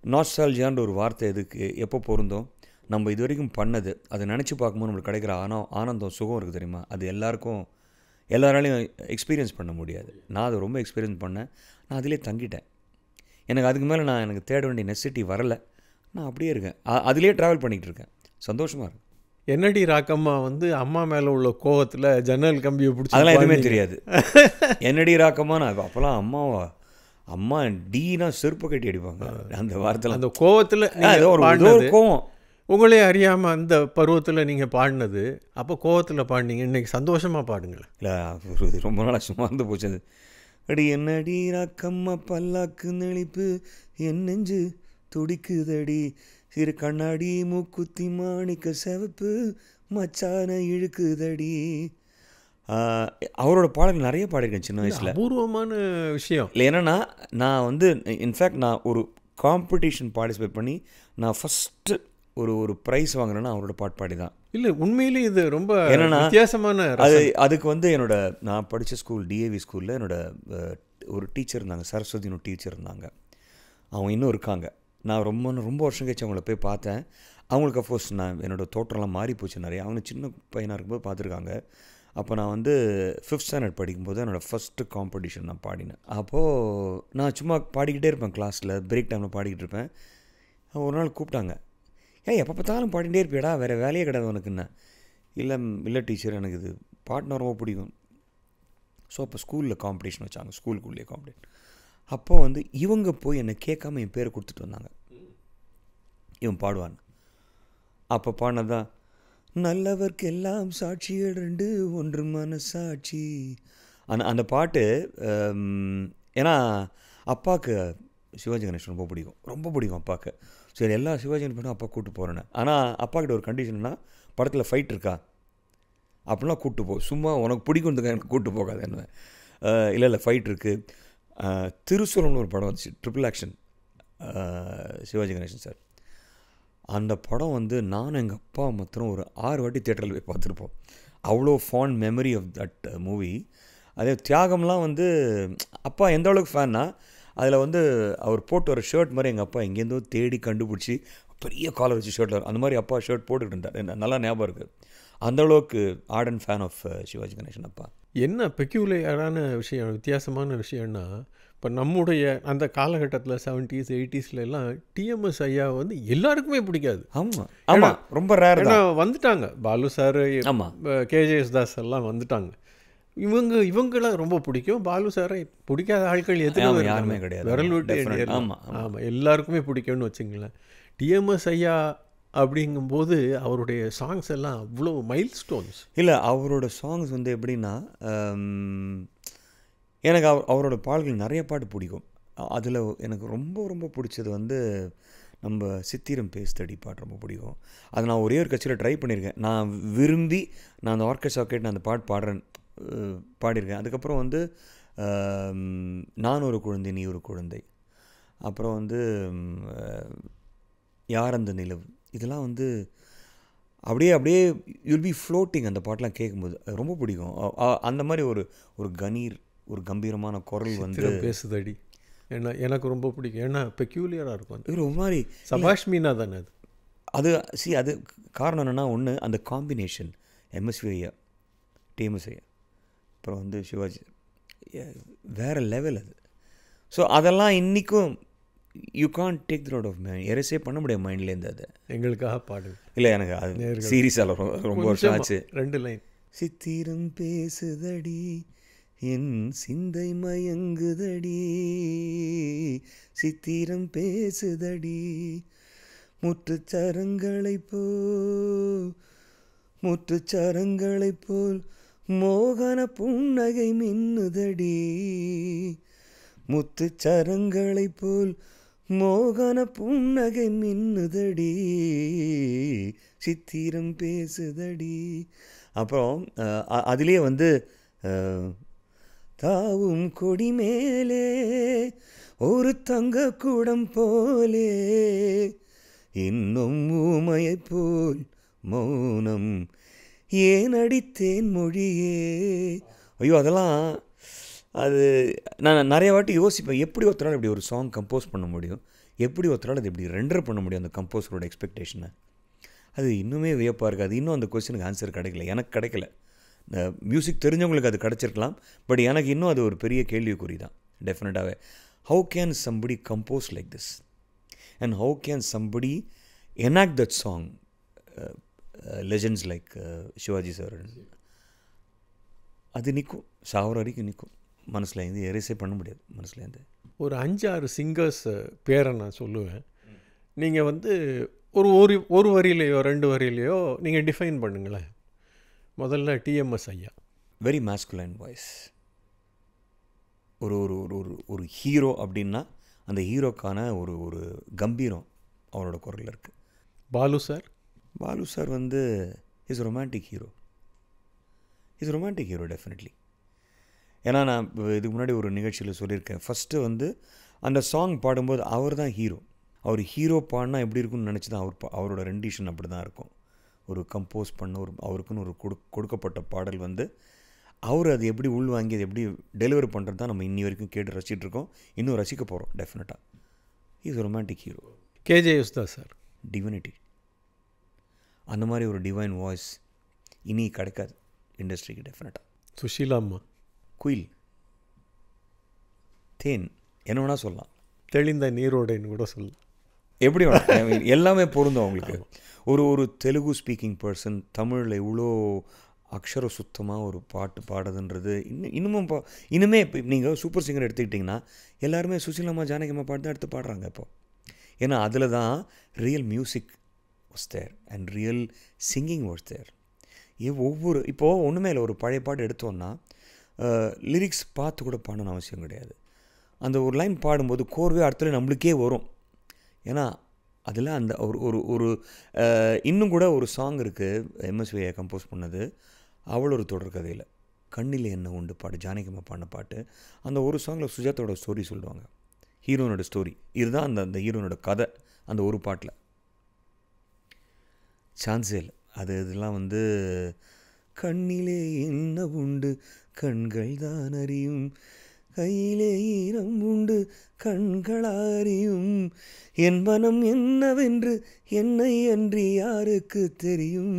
நாஸ்டால்ஜியான்ற ஒரு வார்த்தை எதுக்கு எப்போ பொருந்தும், நம்ம இது வரைக்கும் பண்ணது அதை நினச்சி பார்க்கும்போது நம்மளுக்கு கிடைக்கிற ஆனந்தம் சுகம் இருக்குது தெரியுமா, அது எல்லாராலையும் எக்ஸ்பீரியன்ஸ் பண்ண முடியாது. நான் அதை ரொம்ப எக்ஸ்பீரியன்ஸ் பண்ணேன். நான் அதிலே தங்கிட்டேன். எனக்கு அதுக்கு மேலே எனக்கு தேட வேண்டிய நெசசிட்டி வரலை. நான் அப்படியே இருக்கேன், அதிலே ட்ராவல் பண்ணிகிட்டு இருக்கேன், சந்தோஷமாக இருக்கேன். என்னடி ராக்கம்மா வந்து அம்மா மேலே உள்ள கோவத்தில் ஜன்னல் கம்பியை பிடிச்சி அதெல்லாம் எதுவுமே தெரியாது. என்னடி ராக்கம்மா, நான் அப்போல்லாம் அம்மா டீனா செருப்பு கட்டி அடிப்பாங்க அந்த வாரத்தில். அந்த கோவத்தில் ஒரு கோவம் உங்களே அறியாமல் அந்த பருவத்தில் நீங்கள் பாடினது, அப்போ கோவத்தில் பாடினீங்க. இன்றைக்கி சந்தோஷமாக பாடுங்களேன். இல்லை, ரொம்ப நாளாக சும்மா இருந்து போச்சு அது. அடி என்னடி ராக்கம்மா பல்லாக்கு நெளிப்பு என் நெஞ்சு துடிக்குதடி, சிறு கண்ணாடி மூக்குத்தி மாணிக்க செவப்பு மச்சான இழுக்குதடி. அவரோட பாடல்கள் நிறைய பாடியிருக்கேன் சின்ன வயசில். அபூர்வமான விஷயம் இல்லை, என்னென்னா நான் வந்து இன்ஃபேக்ட் நான் ஒரு காம்படிஷன் பார்ட்டிசிபேட் பண்ணி நான் ஃபஸ்ட்டு ஒரு ப்ரைஸ் வாங்குறேன்னா அவரோட பாட்டு பாடி தான். இல்லை, உண்மையிலேயே இது ரொம்ப வித்தியாசமான. அதுக்கு வந்து நான் படித்த ஸ்கூல் டிஏவி ஸ்கூலில் என்னோட ஒரு டீச்சர் இருந்தாங்க, சரஸ்வதினு டீச்சர் இருந்தாங்க. அவங்க இன்னும் இருக்காங்க. நான் ரொம்ப வருஷம் கழிச்சு அவங்கள போய் பார்த்தேன். அவங்களுக்கு அஃப்கோர்ஸ் என்னோடய தோற்றம்லாம் மாறி போச்சு நிறையா. அவங்க சின்ன பையனாக இருக்கும்போது பார்த்துருக்காங்க. அப்போ நான் வந்து 5th ஸ்டாண்டர்ட் படிக்கும்போது என்னோடய ஃபஸ்ட்டு காம்படிஷன் நான் பாடினேன். அப்போது நான் சும்மா பாடிக்கிட்டே இருப்பேன், கிளாஸில் பிரேக் டைமில் பாடிக்கிட்டு இருப்பேன். ஒரு நாள் கூப்பிட்டாங்க, எப்போ பார்த்தாலும் பாடிகிட்டே இருப்பியடா, வேறு வேலையே கிடையாது உனக்குன்னு. இல்லை டீச்சர், எனக்கு இது பாட்டுனா ரொம்ப பிடிக்கும். ஸோ அப்போ ஸ்கூலில் காம்படிஷன் வச்சாங்க, ஸ்கூலுக்குள்ளேயே காம்படிஷன். அப்போது வந்து இவங்க போய் என்னை கேட்காம என் பேரை கொடுத்துட்டு வந்தாங்க, இவன் பாடுவான். அப்போ பாடினதான் நல்லவர்க்கெல்லாம் சாட்சிகள் 2 1 மனசாட்சி. அந்த பாட்டு ஏன்னா அப்பாவுக்கு சிவாஜி கணேசன் ரொம்ப பிடிக்கும் அப்பாவுக்கு. சரி, எல்லா சிவாஜி கணேசனும் அப்பா கூப்பிட்டு போகிறேன்னு. ஆனால் அப்பாக்கிட்ட ஒரு கண்டிஷன்னா, படத்தில் ஃபைட் இருக்கா அப்படிலாம் கூப்பிட்டு போ, சும்மா உனக்கு பிடிக்கும்துக்காக எனக்கு கூப்பிட்டு போகாது என்ன. இல்லை ஃபைட் இருக்குது. திருசூலம்னு ஒரு படம் வந்துச்சு, triple action, Sivaji Ganesan sir. அந்த படம் வந்து நானும் எங்கள் அப்பா மாத்திரம் ஒரு 6 வாட்டி தியேட்டரில் போய் பார்த்துருப்போம். அவ்வளோ fond memory of that movie. அதே தியாகம்லாம் வந்து அப்பா எந்த அளவுக்கு ஃபேன்னா, அதில் வந்து அவர் போட்டு வர ஷர்ட் மாதிரி எங்கள் அப்பா எங்கேருந்தோ தேடி கண்டுபிடிச்சி பெரிய காலர் வச்சு ஷர்ட்டில் அந்த மாதிரி அப்பா ஷர்ட் போட்டுக்கிட்டு இருந்தார். நல்லா ஞாபகம் இருக்குது. அந்தளவுக்கு ardent fan of Sivaji Ganesan அப்பா. என்ன பெக்யூலியரான விஷயம், வித்தியாசமான விஷயம்னா, இப்போ நம்முடைய அந்த காலகட்டத்தில் 70s 80s எல்லாம் டிஎம்எஸ் ஐயா வந்து எல்லாருக்குமே பிடிக்காது. ஆமாம், ரொம்ப ரேர். வந்துட்டாங்க பாலு சார், கேஜேஎஸ் தாஸ் எல்லாம் வந்துட்டாங்க. இவங்களாம் ரொம்ப பிடிக்கும். பாலு சாரை பிடிக்காத ஆட்கள் யாருமே கிடையாது, விரல் விட்டு. ஆமாம், எல்லாருக்குமே பிடிக்கும்னு வச்சுங்களேன். டிஎம்எஸ் ஐயா அப்படிங்கும்போது அவருடைய சாங்ஸ் எல்லாம் அவ்வளோ மைல் ஸ்டோன்ஸ். இல்லை, அவரோட சாங்ஸ் வந்து எப்படின்னா, எனக்கு அவரோட பாடல்கள் நிறைய பாட்டு பிடிக்கும். அதில் எனக்கு ரொம்ப பிடிச்சது வந்து நம்ம சித்திரம் பேசுதடி பாட்டு ரொம்ப பிடிக்கும். அது நான் ஒரே ஒரு கட்சியில் ட்ரை பண்ணியிருக்கேன். நான் விரும்பி நான் அந்த ஆர்கெஸ்ட்ரா கேட்டு நான் அந்த பாட்டு பாடியிருக்கேன். அதுக்கப்புறம் வந்து நான் ஒரு குழந்தை நீ ஒரு குழந்தை, அப்புறம் வந்து யார் அந்த நிலவு, இதெல்லாம் வந்து அப்படியே யுல் பி ஃப்ளோட்டிங். அந்த பாட்டெலாம் கேட்கும்போது ரொம்ப பிடிக்கும். அந்த மாதிரி ஒரு கணீர், ஒரு கம்பீரமான குரல் வந்து பேசுதடி எனக்கு ரொம்ப பிடிக்கும். ஏன்னா பெக்யூலியராக இருக்கும். அது ஒரு மாதிரி சபாஷ் மீனா தானே அது காரணம் என்னென்னா, ஒன்று அந்த காம்பினேஷன் எம்எஸ்வி ஐயா, டிஎம்எஸ் ஐயா, அப்புறம் வந்து சிவாஜி, வேறு லெவல் அது. ஸோ அதெல்லாம் இன்றைக்கும் you can't take the out of mind, எரேஸே பண்ண முடியாது மைண்ட்லேருந்து. அது எங்களுக்காக பாடு இல்லை, எனக்கு அது சீரியஸாக ரொம்ப வருஷம் ஆச்சு. 2 லைன். சித்திரம் பேசுதடி என் சிந்தை மயங்குதடி, சித்திரம் பேசுதடி முற்றுச்சரங்களைப் போல் மோகன புன்னகை மின்னுதடி, முத்துச்சரங்களைப் போல் மோகன புன்னகை மின்னுதடி, சித்திரம் பேசுதடி. அப்புறம் அதிலே வந்து தாவும் கொடி மேலே ஒரு தங்க கூடம் போலே, இன்னும் ஊமையைப் போல் மௌனம் ஏன் அடித்தேன் மொழியே, ஐயோ அதெல்லாம் அது நான் நிறைய வாட்டி யோசிப்பேன், எப்படி ஒருத்தரால் இப்படி ஒரு சாங் கம்போஸ் பண்ண முடியும், எப்படி ஒருத்தரால் அது இப்படி ரெண்டர் பண்ண முடியும் அந்த கம்போஸரோட எக்ஸ்பெக்டேஷனை. அது இன்னுமே வியப்பாக இருக்குது. அது இன்னும் அந்த கொஸ்டினுக்கு ஆன்சர் கிடைக்கல, எனக்கு கிடைக்கல. இந்த மியூசிக் தெரிஞ்சவங்களுக்கு அது கிடச்சிருக்கலாம், பட் எனக்கு இன்னும் அது ஒரு பெரிய கேள்விக்குறி தான் டெஃபினட்டாகவே. How can somebody compose like this and how can somebody enact that song, legends like Sivaji sir. அது நிற்கும், சாவர வரைக்கும் நிற்கும் மனசுலேருந்து, எரேஸே பண்ண முடியாது மனசுலேருந்து. ஒரு 5-6 சிங்கர்ஸ் பேரை நான் சொல்லுவேன். நீங்கள் வந்து ஒரு வரியிலையோ 2 வரியிலையோ நீங்கள் டிஃபைன் பண்ணுங்களேன். முதல்ல டிஎம்எஸ் ஐயா. Very masculine voice. ஒரு ஒரு ஒரு ஒரு ஹீரோ அப்படின்னா அந்த ஹீரோக்கான ஒரு ஒரு கம்பீரம் அவரோட குரலில் இருக்குது. பாலு சார். பாலு சார் வந்து is romantic hero. Is romantic hero definitely. ஏன்னா நான் இதுக்கு முன்னாடி ஒரு நிகழ்ச்சியில் சொல்லியிருக்கேன், ஃபஸ்ட்டு வந்து அந்த சாங் பாடும்போது அவர் தான் ஹீரோ. அவர் ஹீரோ பாடினா எப்படி இருக்குன்னு நினச்சி தான் அவரோட ரெண்டிஷன் அப்படி தான் இருக்கும். ஒரு கம்போஸ் பண்ண அவருக்குன்னு ஒரு கொடுக்கப்பட்ட பாடல் வந்து அவர் அது எப்படி உள்வாங்கி அது எப்படி டெலிவரி பண்ணுறது தான் நம்ம இன்னி வரைக்கும் கேட்டு ரசிச்சிட்ருக்கோம், இன்னும் ரசிக்க போகிறோம் டெஃபினட்டாக. Is romantic hero. KJ Yesudas sir. Divinity. அந்த மாதிரி ஒரு டிவைன் வாய்ஸ் இனி கிடைக்காது இண்டஸ்ட்ரிக்கு டெஃபினட்டாக. சுஷீலா அம்மா. குயில், தேன், என்ன வேணால் சொல்லலாம். தெளிந்த நீரோடைன்னு கூட சொல்லலாம். எப்படி வேணாம், எல்லாமே பொருந்தும் அவங்களுக்கு. ஒரு தெலுங்கு ஸ்பீக்கிங் பர்சன் தமிழில் இவ்வளோ அக்ஷர சுத்தமாக ஒரு பாட்டு பாடுறதுன்றது இன்னுமே இப்போ நீங்கள் சூப்பர் சிங்கர் எடுத்துக்கிட்டிங்கன்னா எல்லாருமே சுசீலம்மா ஜானகியம்மா பாட்டு தான் எடுத்து பாடுறாங்க இப்போது. ஏன்னா அதில் தான் real music was there and real singing was there. இப்போது ஒன்றுமே இல்லை, ஒரு பழைய பாட்டு எடுத்தோன்னா லிரிக்ஸ் பார்த்து கூட பாடணும்னு அவசியம் கிடையாது. அந்த ஒரு லைன் பாடும்போது கோர்வே அடுத்த நம்மளுக்கே வரும். ஏன்னா அதில் அந்த ஒரு இன்னும் கூட ஒரு சாங் இருக்குது எம்எஸ்வியை கம்போஸ் பண்ணது, அவள் ஒரு தொடர் கதையில் கண்ணில் என்ன உண்டு பாட்டு, ஜானகியம்மா பாடின பாட்டு. அந்த ஒரு சாங்கில் சுஜாதாவோட ஸ்டோரி சொல்லுவாங்க, ஹீரோனோட ஸ்டோரி. இதுதான் அந்த ஹீரோனோட கதை அந்த ஒரு பாட்டில். சான்ஸே இல்லை. இதெல்லாம் வந்து கண்ணிலே என்ன உண்டு கண்கள் தான் அறியும், கையிலே ஈரம் உண்டு கண்களாரியும், என் மனம் என்னவென்று என்னை அன்றி யாருக்கு தெரியும்.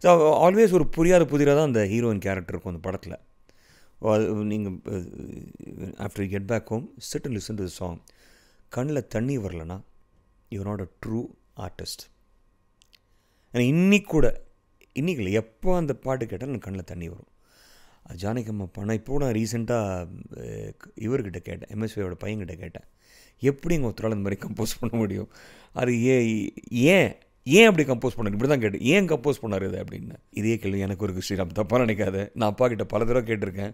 ஸோ ஆல்வேஸ் ஒரு புரியாத புதிராக தான் அந்த ஹீரோயின் கேரக்டர் இருக்கும் அந்த படத்தில். நீங்கள் after get back home sit and listen to the song. கண்ணில் தண்ணி வரலன்னா you not a true artist. ஏன்னா இன்னைக்கு இல்லை, எப்போ அந்த பாட்டு கேட்டாலும் எனக்கு கண்ணில் தண்ணி வரும். ஜானகியம்மா பாடினா இப்போ நான் ரீசெண்டாக இவர்கிட்ட கேட்டேன், எம்எஸ்வியோட பையன்கிட்ட கேட்டேன், எப்படி எங்கள் ஒருத்தரால் இந்த மாதிரி கம்போஸ் பண்ண முடியும், அது ஏன் அப்படி கம்போஸ் பண்ணார், இப்படி தான் கேட்டேன், ஏன் கம்போஸ் பண்ணார் இது அப்படின்னு. இதே கேள்வி எனக்கு ஒரு ஸ்ரீராம், தப்பாக நினைக்காத, நான் அப்பா கிட்ட பல தடவை கேட்டிருக்கேன்,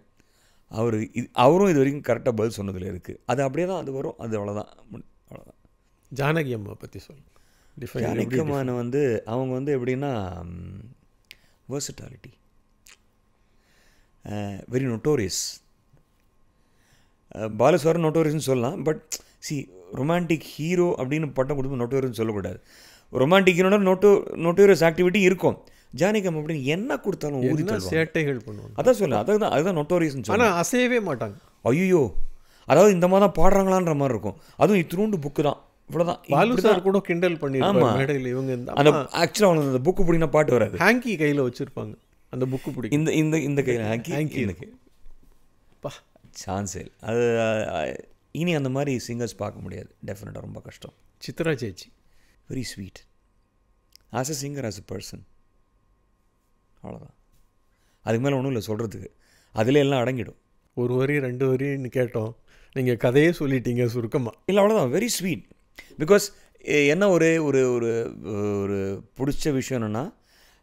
அவரும் இது வரைக்கும் கரெக்டாக பதில் சொன்னதில் இருக்குது. அது அப்படியே தான் அது வரும், அது அவ்வளோதான். ஜானகி அம்மா பற்றி சொல்லுங்கள். ஜானகியம்மான வந்து அவங்க வந்து எப்படின்னா வெர்சட்டாலிட்டி, வெரி நோட்டோரியஸ். பாலசுவாரன் நோட்டோரியஸ்னு சொல்லலாம், பட் ரொமான்டிக் ஹீரோ அப்படின்னு பட்டம் கொடுத்து நோட்டோரியஸ்னு சொல்லக்கூடாது. ரொமான்டிக் ஹீரோட நோட்டோரியஸ் ஆக்டிவிட்டி இருக்கும். ஜானகியம் அப்படின்னு என்ன கொடுத்தாலும் ஊதி சேட்டைகள் பண்ணுவாங்க. அதான் சொல்ல, அதுதான் நோட்டோரியஸ்னு சொல்லலாம். ஆனால் அசையவே மாட்டாங்க. ஐயோ, அதாவது இந்த மாதிரி தான் பாடுறாங்களான்ற மாதிரி இருக்கும். அதுவும் இத்தினூண்டு புக்கு தான், இவ்வளோதான். பாலு சார் கூட கிண்டல் பண்ணிருப்பாங்க மேடையில். இவங்க அந்த ஆக்சுவலாக அவங்க அந்த புக்கு பிடினா பாட்டு வராது, ஹேங்கி கையில் வச்சுருப்பாங்க அந்த புக்கு பிடி, இந்த கையில் ஹேங்கி இந்த கை சான்ஸே. அது இனி அந்த மாதிரி சிங்கர்ஸ் பார்க்க முடியாது டெஃபினட்டாக, ரொம்ப கஷ்டம். சித்ரா சேச்சி very sweet as a singer, as a person, அவ்வளோதான். அதுக்கு மேலே ஒன்றும் இல்லை சொல்கிறதுக்கு, அதில் எல்லாம் அடங்கிடும். ஒரு வரி 2 வரின்னு கேட்டோம், நீங்கள் கதையே சொல்லிட்டீங்க சுருக்கமாக. இல்லை அவ்வளோதான், வெரி ஸ்வீட். பிகாஸ் என்ன ஒரு ஒரு ஒரு பிடிச்ச விஷயம் என்னென்னா,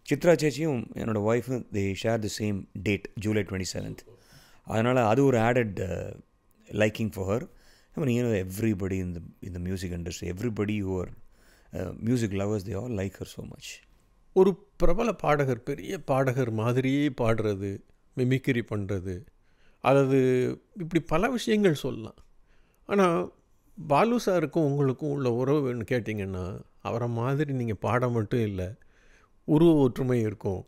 சித்ரா சேச்சியும் என்னோடய ஒய்ஃபும் they share the same date, July 27th. அதனால் அது ஒரு added liking for her. I mean, everybody இந்த music industry, everybody who are music lovers, they all like her so much. ஒரு பிரபல பாடகர், பெரிய பாடகர் மாதிரியே பாடுறது, மிமிக்ரி பண்ணுறது, அதாவது இப்படி பல விஷயங்கள் சொல்லலாம். ஆனால் பாலு சாருக்கும் உங்களுக்கும் உள்ள உறவுன்னு கேட்டிங்கன்னா, அவரை மாதிரி நீங்கள் பாட மட்டும் இல்லை, உருவ ஒற்றுமை இருக்கும்.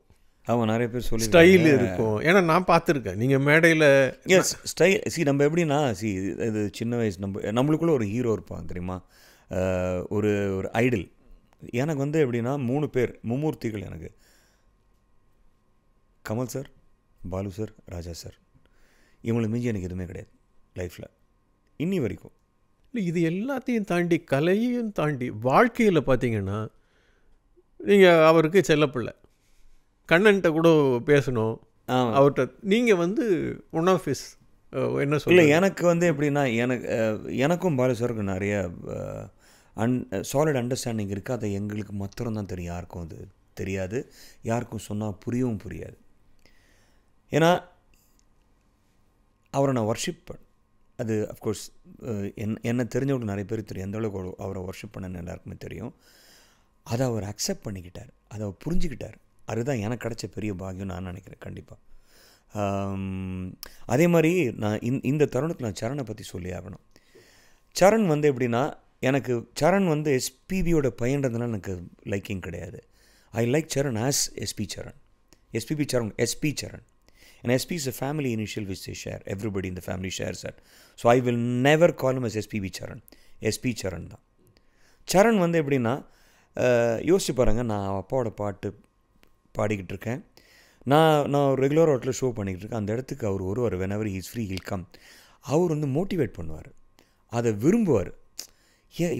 அவன் நிறைய பேர் சொல்லி ஸ்டைல் இருக்கும். ஏன்னா நான் பார்த்துருக்கேன் நீங்கள் மேடையில். Yes style. நம்ம எப்படின்னா இது சின்ன வயசு நம்மளுக்குள்ளே ஒரு ஹீரோ இருப்பான் தெரியுமா, ஒரு ஐடல். எனக்கு வந்து எப்படின்னா 3 பேர் மும்மூர்த்திகள் எனக்கு. கமல் சார், பாலு சார், ராஜா சார். இவங்களை மிஞ்சி எனக்கு எதுவுமே கிடையாது லைஃப்பில் இன்னி வரைக்கும். இல்லை, இது எல்லாத்தையும் தாண்டி கலையும் தாண்டி வாழ்க்கையில் பார்த்தீங்கன்னா நீங்கள் அவருக்கு செல்லப்பிள்ளை. கண்ணன்ட்ட கூட பேசணும் அவர்கிட்ட. நீங்கள் வந்து ஒன் ஆஃப் ஹிஸ் என்ன சொல்ல. இல்லை எனக்கு வந்து எப்படின்னா எனக்கும் பாலு சாருக்கும் நிறைய சாலிட் அண்டர்ஸ்டாண்டிங் இருக்குது. அதை எங்களுக்கு மாத்திரம் தான் தெரியும், யாருக்கும் அது தெரியாது. யாருக்கும் சொன்னால் புரியவும் புரியாது. ஏன்னா அவரை நான் வர்ஷிப் அது அஃப்கோர்ஸ் என்னை தெரிஞ்சவங்களுக்கு நிறைய பேர் தெரியும் எந்தளவுக்கு அவரை வர்ஷிப் பண்ணன்னு எல்லாருக்குமே தெரியும். அதை அவர் அக்செப்ட் பண்ணிக்கிட்டார், அதை அவர் புரிஞ்சுக்கிட்டார். அதுதான் எனக்கு கிடைச்ச பெரிய பாக்கியம் நான் நினைக்கிறேன் கண்டிப்பாக. அதே மாதிரி நான் இந்த தருணத்தில் நான் சரணை பற்றி சொல்லி ஆகணும். சரண் வந்து எப்படின்னா எனக்கு சரண் வந்து எஸ்பிபியோட பையன்றதுனால எனக்கு லைக்கிங் கிடையாது. I like Charan as SP Charan. SP Charan. And SP is a family initial which they share. Everybody in the family shares that. So I will never call him as SPB Charan. SP Charan தான். சரண் வந்து எப்படின்னா யோசிச்சு பாருங்கள், நான் அப்பாவோட பாட்டு பாடிக்கிட்டு இருக்கேன். நான் ரெகுலர் ஹோட்டலில் ஷோ பண்ணிக்கிட்டு இருக்கேன். அந்த இடத்துக்கு அவர் வருவார். whenever he is free he'll come. அவர் வந்து மோட்டிவேட் பண்ணுவார், அதை விரும்புவார்.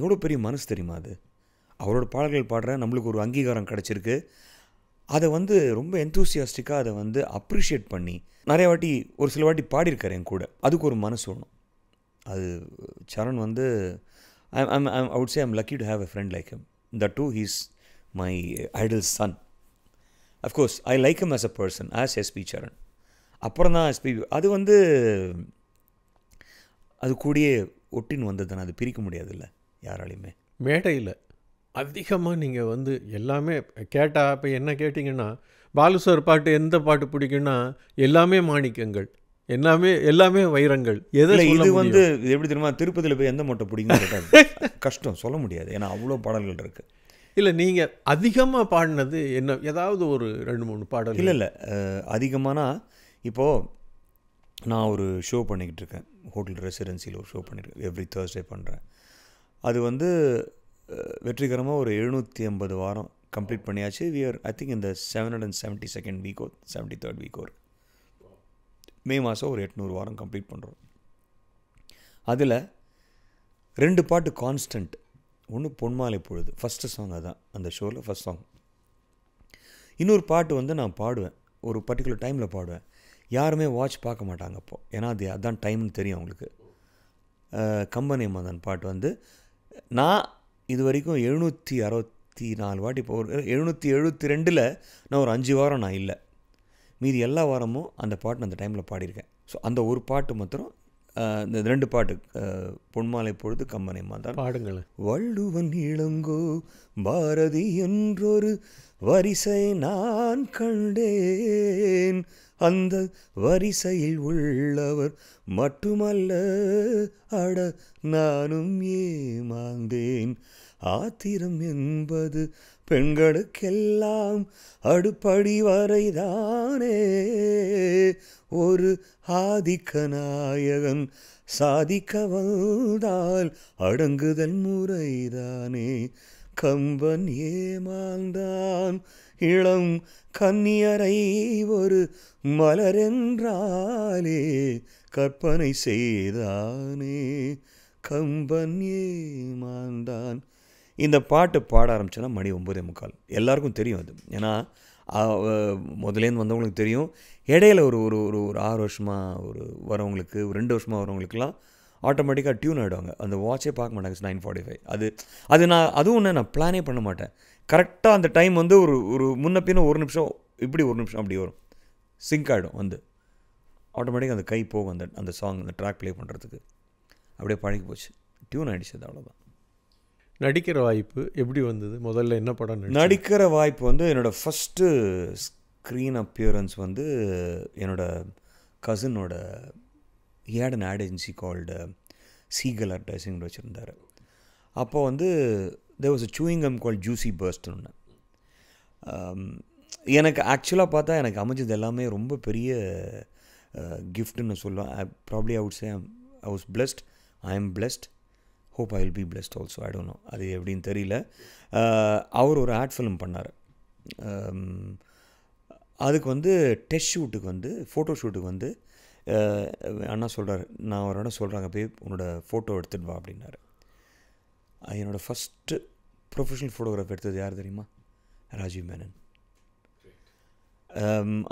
எவ்வளோ பெரிய மனசு தெரியுமா அது. அவரோட பாடல்கள் பாடுற நம்மளுக்கு ஒரு அங்கீகாரம் கிடச்சிருக்கு. அதை வந்து ரொம்ப எந்தூசியாஸ்டிக்காக அதை வந்து அப்ரிஷியேட் பண்ணி நிறைய வாட்டி ஒரு சில வாட்டி பாடியிருக்கார் என் கூட. அதுக்கு ஒரு மனசு வேணும். அது சரண் வந்து I would say I'm lucky to have a friend like him. That too, he's my idol son. Of course, I like him as a person, as SP Charan. அப்புறம் தான் SPB. அது வந்து அது கூடியே ஒட்டின்னு வந்தது தானே, அது பிரிக்க முடியாதுல்ல யாராலையுமே. மேடையில் அதிகமாக நீங்கள் வந்து எல்லாமே கேட்டால், இப்போ என்ன கேட்டிங்கன்னா பாலு சார் பாட்டு எந்த பாட்டு பிடிக்குன்னா எல்லாமே மாணிக்கங்கள், எல்லாமே வைரங்கள். இது வந்து எப்படி தெரியுமா, திருப்பதியில் போய் எந்த மொட்டை பிடிக்குன்னு கேட்டால் கஷ்டம் சொல்ல முடியாது. ஏன்னா அவ்வளோ பாடல்கள் இருக்குது. இல்லை, நீங்கள் அதிகமாக பாடினது என்ன, ஏதாவது ஒரு 2-3 பாடல்? இல்லை அதிகமானா இப்போது நான் ஒரு ஷோ பண்ணிக்கிட்டு இருக்கேன், ஹோட்டல் ரெசிடென்சியில் ஒரு ஷோ பண்ணியிருக்கேன். எவ்ரி Thursday பண்ணுறேன். அது வந்து வெற்றிகரமாக ஒரு 750 வாரம் கம்ப்ளீட் பண்ணியாச்சு. வி ஆர் ஐ திங்க் இந்த 772nd வீக் 73rd வீக் மே மாதம் ஒரு 800 வாரம் கம்ப்ளீட் பண்ணுறோம். அதில் 2 பாட்டு கான்ஸ்டன்ட். ஒன்று பொன்மாலை பொழுது, ஃபஸ்ட்டு சாங் அதுதான் அந்த ஷோவில் ஃபஸ்ட் சாங். இன்னொரு பாட்டு வந்து நான் பாடுவேன், ஒரு பர்டிகுலர் டைமில் பாடுவேன். யாருமே வாட்ச் பார்க்க மாட்டாங்க அப்போது, ஏன்னா அதுதான் டைம்னு தெரியும் அவங்களுக்கு. கம்பனே மதன் பாட்டு வந்து நான் இது வரைக்கும் 764 வாட்டி, இப்போ ஒரு 772ல் நான் ஒரு 5 வாரம் நான் இல்லை. மீதி எல்லா வாரமும் அந்த பாட்டு அந்த டைமில் பாடியிருக்கேன். ஸோ அந்த ஒரு பாட்டு மாத்திரம், இந்த 2 பாட்டு பொன்மாலை பொழுது கம்பனை மாதான் பாடுங்களேன். வள்ளுவன் இளங்கோ பாரதி என்றொரு வரிசை நான் கண்டேன், அந்த வரிசையில் உள்ளவர் மட்டுமல்ல அட நானும் ஏமாந்தேன். ஆத்திரம் என்பது பெண்களுக்கெல்லாம் அடுப்படி வரைதானே, ஒரு ஆதிக்க நாயகன் சாதிக்க வந்தால் அடங்குதல் முறைதானே. கம்பன் ஏமாந்தான் இளம் கன்னியரை ஒரு மலரென்றாலே கற்பனை செய்தானே. கம்பன் ஏமாந்தான். இந்த பாட்டு பாட ஆரம்பிச்சோன்னா மணி 9:45. எல்லாருக்கும் தெரியும் அது, ஏன்னா முதலேருந்து வந்தவங்களுக்கு தெரியும். இடையில ஒரு ஒரு ஒரு 6 வருஷமாக ஒரு வரவங்களுக்கு, 2 வருஷமாக வரவங்களுக்குலாம் ஆட்டோமேட்டிக்காக டியூன் ஆகிடுவாங்க. அந்த வாட்சே பார்க்க மாட்டாங்க. 9:45. அது அதுவும் நான் பிளானே பண்ண மாட்டேன். கரெக்டாக அந்த டைம் வந்து ஒரு முன்ன பின்ன 1 நிமிஷம் இப்படி 1 நிமிஷம் அப்படி வரும், சிங்க் ஆகிடும். வந்து ஆட்டோமேட்டிக்காக அந்த கை போகும் அந்த சாங், அந்த ட்ராக் ப்ளே பண்ணுறதுக்கு. அப்படியே பழகி போச்சு, டியூன் ஆகிடுச்சு. அது அவ்வளோதான். நடிக்கிற வாய்ப்பு எப்படி வந்தது? முதல்ல என்ன படம் நடிக்கிற வாய்ப்பு வந்து என்னோடய ஃபஸ்ட்டு ஸ்க்ரீன் அப்பியரன்ஸ் வந்து என்னோடய கசினோட he had an ad agency called Seagull Advertising வச்சுருந்தார். அப்போ வந்து there was a chewing gum called Juicy Burst ஒன்று. எனக்கு ஆக்சுவலாக பார்த்தா எனக்கு அமைஞ்சது எல்லாமே ரொம்ப பெரிய கிஃப்ட்டுன்னு சொல்லுவேன். Probably I would say I was blessed, I am blessed, hope I will be blessed also, I don't know அது எப்படின்னு தெரியல. அவர் ஒரு ஆட் ஃபிலிம் பண்ணார். அதுக்கு வந்து டெஸ்ட் ஷூட்டுக்கு வந்து ஃபோட்டோ ஷூட்டுக்கு வந்து அண்ணா சொல்கிறார், நான் ஒரு இடம் சொல்கிறாங்க போய் உன்னோட ஃபோட்டோ எடுத்துகிட்டு வா அப்படின்னாரு. என்னோடய ஃபஸ்ட்டு ப்ரொஃபஷனல் ஃபோட்டோகிராஃப் எடுத்தது யார் தெரியுமா? ராஜீவ் மேனன்.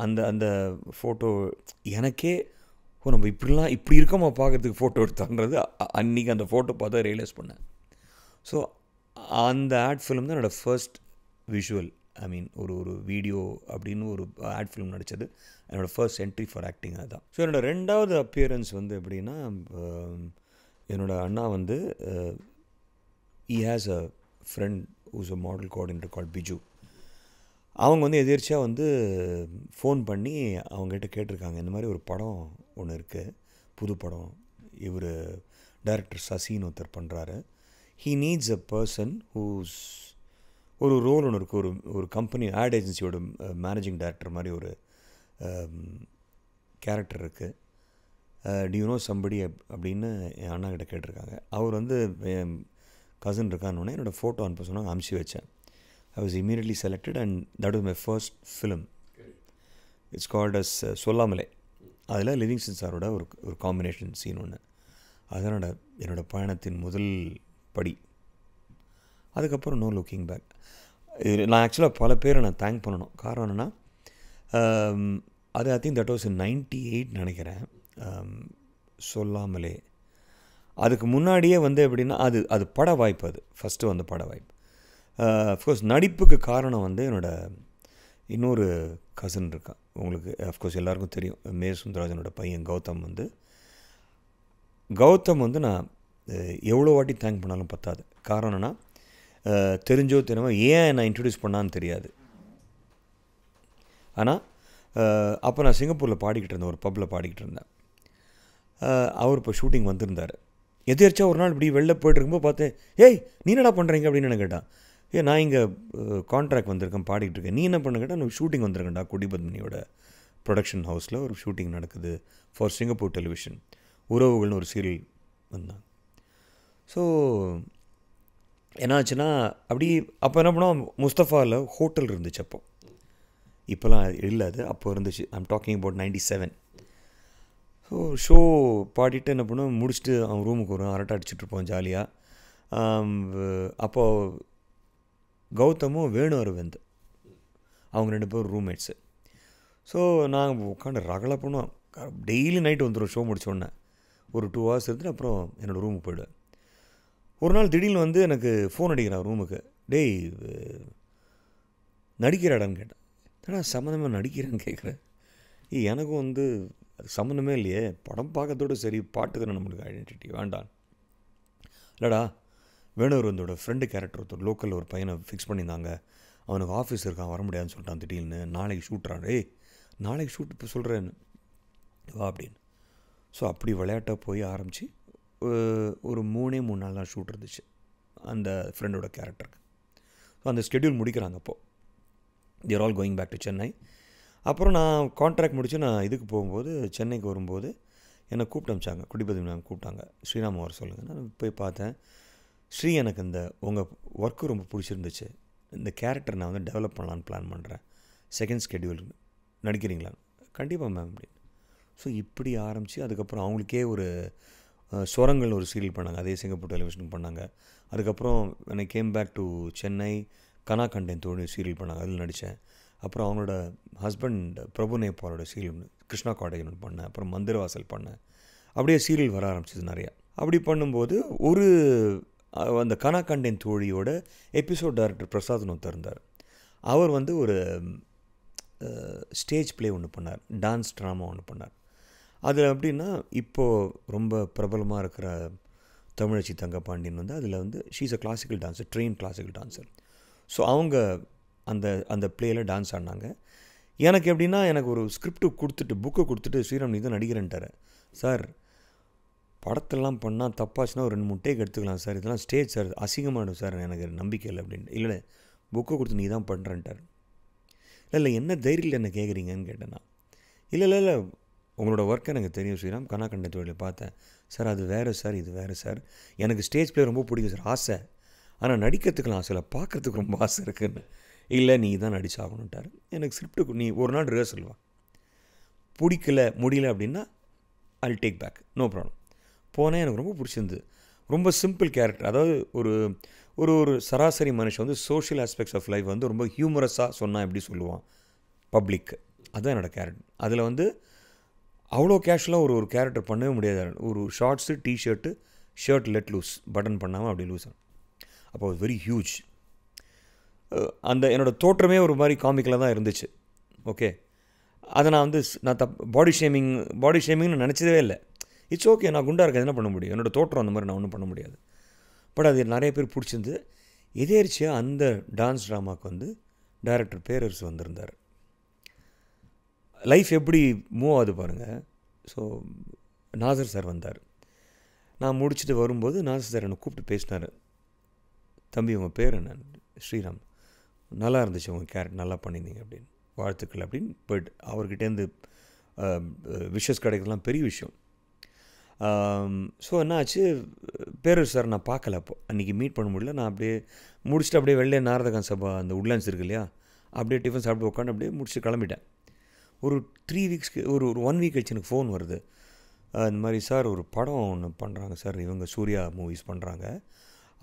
அந்த அந்த ஃபோட்டோ எனக்கே நம்ம இப்படி இருக்கோமா பார்க்குறதுக்கு ஃபோட்டோ எடுத்தான்றது அன்றைக்கி அந்த ஃபோட்டோ பார்த்தா ரியலைஸ் பண்ணேன். ஸோ அந்த ஆட் ஃபிலிம் தான் என்னோடய ஃபர்ஸ்ட் விஷுவல், ஐ மீன் ஒரு வீடியோ அப்படின்னு ஒரு ஆட் ஃபிலிம் நடித்தது என்னோடய ஃபர்ஸ்ட் என்ட்ரி ஃபார் ஆக்டிங். அதுதான். ஸோ என்னோடய ரெண்டாவது அப்பியரன்ஸ் வந்து எப்படின்னா, என்னோடய அண்ணா வந்து he has a friend who's a model coordinator called Biju. அவங்க வந்து எதிர்ச்சியாக வந்து ஃபோன் பண்ணி அவங்ககிட்ட கேட்டிருக்காங்க, இந்த மாதிரி ஒரு படம் ஒன்று இருக்குது, புது படம், இவர் டைரக்டர் சசின்னு ஒருத்தர் பண்ணுறாரு, he needs a person who's ஒரு ரோல் ஒன்று இருக்குது, ஒரு கம்பெனி ஆட் ஏஜென்சியோட மேனேஜிங் டைரக்டர் மாதிரி ஒரு கேரக்டர் இருக்குது, டு யூ நோ சம்படி அப்படின்னு என் அண்ணா கிட்ட கேட்டிருக்காங்க. அவர் வந்து என் கசின் இருக்கான்னு என்னோடய ஃபோட்டோ அனுப்ப சொன்னாங்க, அனுப்பிச்சி வச்சேன். I was immediately selected and that was my first film. It's called as சொல்லாமலே. அதில் லிவிங்ஸ்டன் சாரோட ஒரு காம்பினேஷன் சீன் ஒன்று. அதுதான் என்னோடய பயணத்தின் முதல் படி. அதுக்கப்புறம் நோ லுக்கிங் பேக். நான் ஆக்சுவலாக பல பேரை நான் தேங்க் பண்ணணும். காரணம் என்னென்னா, அது I think that was in 98 நினைக்கிறேன், சொல்லாமலே. அதுக்கு முன்னாடியே வந்து எப்படின்னா அது பட வாய்ப்பு, அது ஃபஸ்ட்டு வந்து பட வாய்ப்பு. அஃப்கோர்ஸ் நடிப்புக்கு காரணம் வந்து என்னோடய இன்னொரு கசின் இருக்கான், உங்களுக்கு அஃப்கோர்ஸ் எல்லாருக்கும் தெரியும், மே சுந்தரராஜனோட பையன் கௌதம் வந்து நான் எவ்வளோ வாட்டி தேங்க் பண்ணாலும் பத்தாது. காரணம்னா தெரிஞ்சோ தெரியாமோ ஏன் நான் இன்ட்ரடியூஸ் பண்ணான்னு தெரியாது. ஆனால் அப்போ நான் சிங்கப்பூரில் பாடிக்கிட்டு இருந்தேன், ஒரு பப்பில் பாடிக்கிட்டு இருந்தேன். அவர் இப்போ ஷூட்டிங் வந்திருந்தார். எதிர்ச்சா ஒரு நாள் இப்படி வெளில போய்ட்டு இருக்கும்போது பார்த்தேன், ஏய் நீ என்னடா பண்ணுறீங்க அப்படின்னு என்ன கேட்டான். நான் இங்கே கான்ட்ராக்ட் வந்திருக்கேன், பாடிக்கிட்டு இருக்கேன், நீ என்ன பண்ண கேட்டால், நான் ஷூட்டிங் வந்திருக்கேன்டா, குடிபத்மினியோட ப்ரொடக்ஷன் ஹவுஸில் ஒரு ஷூட்டிங் நடக்குது ஃபார் சிங்கப்பூர் டெலிவிஷன், உறவுகள்னு ஒரு சீரியல் வந்தாங்க. ஸோ என்னாச்சுன்னா அப்படி அப்போ என்ன பண்ணோம், முஸ்தஃபாவில் ஹோட்டல் இருந்துச்சு அப்போ, இப்போலாம் இல்லை, அது அப்போ இருந்துச்சு. I'm talking about 97. So show பாடிட்டு என்ன பண்ணுவோம், முடிச்சுட்டு அவன் ரூமுக்கு வரும், அரட்டை அடிச்சுட்ருப்போம் ஜாலியாக. அப்போது கௌதமும் வேணு அரவிந்த் அவங்க 2 பேரும் ரூம்மேட்ஸு. ஸோ நாங்கள் உட்காந்து ரகலை பண்ணுவோம். டெய்லி நைட்டு வந்துடும் ஷோ முடிச்சோடனே, ஒரு 2 hours இருந்துட்டு அப்புறம் என்னோடய ரூமுக்கு போய்டுவேன். ஒரு நாள் திடீர்னு வந்து எனக்கு ஃபோன் அடிக்கிறான் ரூமுக்கு, டேய் நடிக்கிறாடான்னு கேட்டேன். ஏன்னா சம்மந்தமாக நடிக்கிறேன்னு கேட்குறேன். எனக்கும் வந்து அது சம்மந்தமே இல்லையே, படம் பார்க்கறதோடு சரி, பாட்டு தானே நம்மளுக்கு ஐடென்டிட்டி, வேண்டாம். இல்லைடா, வேணுவந்தோட ஃப்ரெண்டு கேரக்டர் ஒருத்தர் லோக்கலில் ஒரு பையனை ஃபிக்ஸ் பண்ணியிருந்தாங்க, அவனுக்கு ஆஃபீஸ் இருக்கான், வர முடியாதுன்னு சொல்லிட்டான் திடீர்னு, நாளைக்கு ஷூட்றான், ஏய் நாளைக்கு ஷூட் இப்போ சொல்கிறேன்னு வா அப்படின்னு. ஸோ அப்படி விளையாட்டாக போய் ஆரம்பித்து ஒரு 3 நாள் தான் ஷூட் இருந்துச்சு அந்த ஃப்ரெண்டோட கேரக்டருக்கு. ஸோ அந்த ஸ்கெடியூல் முடிக்கிறாங்க. அப்போது they're all going back to Chennai. அப்புறம் நான் கான்ட்ராக்ட் முடித்து நான் இதுக்கு போகும்போது, சென்னைக்கு வரும்போது என்னை கூப்பிட்டு அமிச்சாங்க, குடிபதி மேம் கூப்பிட்டாங்க, ஸ்ரீராம் அவர் சொல்லுங்கள். நான் போய் பார்த்தேன். ஸ்ரீ, எனக்கு இந்த உங்கள் ஒர்க்கு ரொம்ப பிடிச்சிருந்துச்சு, இந்த கேரக்டர் நான் வந்து டெவலப் பண்ணலான்னு பிளான் பண்ணுறேன், செகண்ட் ஸ்கெடியூல் நடிக்கிறீங்களா? கண்டிப்பாக மேம் அப்படின்னு. ஸோ இப்படி ஆரம்பித்து அதுக்கப்புறம் அவங்களுக்கே ஒரு சுரங்கள் ஒரு சீரியல் பண்ணாங்க, அதே சிங்கப்பூர் டெலிவிஷனுக்கு பண்ணாங்க. அதுக்கப்புறம் என்னை கேம் பேக் டு சென்னை, கனா கண்டேன் தோழி சீரியல் பண்ணாங்க, அதில் நடித்தேன். அப்புறம் அவங்களோட ஹஸ்பண்ட் பிரபு நேபாலோட சீரியல் கிருஷ்ணா காட்டேஜ் ஒன்று பண்ணேன், அப்புறம் மந்திரவாசல் பண்ணேன். அப்படியே சீரியல் வர ஆரம்பிச்சிது நிறையா. அப்படி பண்ணும்போது ஒரு அந்த கனா கண்டேன் தோழியோட எபிசோட் டைரக்டர் பிரசாத்னு ஒருத்தர் இருந்தார். அவர் வந்து ஒரு ஸ்டேஜ் ப்ளே ஒன்று பண்ணார், டான்ஸ் ட்ராமா ஒன்று பண்ணார். அதில் எப்படின்னா, இப்போது ரொம்ப பிரபலமாக இருக்கிற தமிழச்சி தங்கப்பாண்டியன் வந்து அதில் வந்து she's a classical dancer, train classical dancer. So அவங்க அந்த ப்ளேயில் டான்ஸ் ஆடினாங்க. எனக்கு எப்படின்னா, எனக்கு ஒரு ஸ்கிரிப்டு கொடுத்துட்டு, புக்கை கொடுத்துட்டு, ஸ்ரீராம் நீ தான் நடிக்கிறேன்ட்டார். சார் படத்தெல்லாம் பண்ணால் தப்பாச்சுன்னா ஒரு 2-3 டேக் எடுத்துக்கலாம் சார், இதெல்லாம் ஸ்டேஜ் சார், அசிங்கமானு சார், எனக்கு நம்பிக்கை இல்லை அப்படின்னு. இல்லை புக்கை கொடுத்து நீ தான் பண்ணுறேன்ட்டார். இல்லை என்ன தைரியத்தில் என்ன கேட்குறீங்கன்னு கேட்டேன் நான். இல்லை உங்களோட ஒர்க் எனக்கு தெரியும் ஸ்ரீராம், கண்ணாக்கண்ட தொழிலை பார்த்தேன் சார், அது வேறு சார், இது வேறு சார், எனக்கு ஸ்டேஜ் பிளே ரொம்ப பிடிக்கும் சார், ஆசை, ஆனால் நடிக்கிறதுக்குலாம் ஆசை இல்லை, பார்க்குறதுக்கு ரொம்ப ஆசை இருக்குன்னு. இல்லை நீ தான் நடிச்சாகணுன்ட்டார். எனக்கு ஸ்கிரிப்டுக்கு நீ ஒரு நாள் ரிஹர்சல் வா, பிடிக்கல முடியல அப்படின்னா I'll take back, no problem. போனேன், எனக்கு ரொம்ப பிடிச்சிருந்து. ரொம்ப சிம்பிள் கேரக்டர், அதாவது ஒரு ஒரு ஒரு சராசரி மனுஷன் வந்து சோஷியல் ஆஸ்பெக்ட்ஸ் ஆஃப் லைஃப் வந்து ரொம்ப ஹியூமரஸாக சொன்னால் எப்படி சொல்லுவான் பப்ளிக்கு, அதுதான் என்னோடய கேரக்டர். அதில் வந்து அவ்வளோ கேஷுவலாக ஒரு கேரக்டர் பண்ணவே முடியாது. ஒரு shorts, T-shirt, shirt let loose, button பண்ணாமல் அப்படி லூஸ். அப்போ வெரி ஹியூஜ். அந்த என்னோடய தோற்றமே ஒரு மாதிரி காமிக்கலாக தான் இருந்துச்சு. ஓகே, அதை நான் வந்து நான் பாடி ஷேமிங்னு நினச்சதே இல்லை. இட்ஸ் ஓகே, நான் குண்டாக இருக்கேன், என்ன பண்ண முடியும், என்னோடய தோற்றம் அந்த மாதிரி நான் ஒன்றும் பண்ண முடியாது. பட் அது நிறைய பேர் பிடிச்சிருந்து. எதேர்ச்சியாக அந்த டான்ஸ் ட்ராமாவுக்கு வந்து டைரக்டர் பேரரசு வந்திருந்தார். லைஃப் எப்படி மூவ் ஆகுது பாருங்கள். ஸோ நாசர் சார் வந்தார். நான் முடிச்சுட்டு வரும்போது நாசர் சார் என்னை கூப்பிட்டு பேசினார். தம்பி உங்கள் பேர் என்ன? ஸ்ரீராம். நல்லா இருந்துச்சு உங்கள் கேரக்டர், நல்லா பண்ணியிருந்தீங்க அப்படின்னு, வாழ்த்துக்கள் அப்படின்னு. பட் அவர்கிட்டேருந்து விஷஸ் கிடைக்கிறதுலாம் பெரிய விஷயம். ஸோ என்ன ஆச்சு, பேரரசு சார் நான் பார்க்கல. அப்போ அன்றைக்கி மீட் பண்ண முடியல. நான் அப்படியே முடிச்சுட்டு அப்படியே வெளிலே நாரதகான் சபா அந்த உட்லான்ஸ் இருக்கு இல்லையா, அப்படியே டிஃபன் சாப்பிட்டு உட்காந்து அப்படியே முடிச்சுட்டு கிளம்பிட்டேன். ஒரு 3 வீக்ஸ்க்கு ஒரு 1 வீக் கழிச்சு எனக்கு ஃபோன் வருது. இந்த மாதிரி சார் ஒரு படம் ஒன்று பண்ணுறாங்க சார், இவங்க சூர்யா மூவிஸ் பண்ணுறாங்க,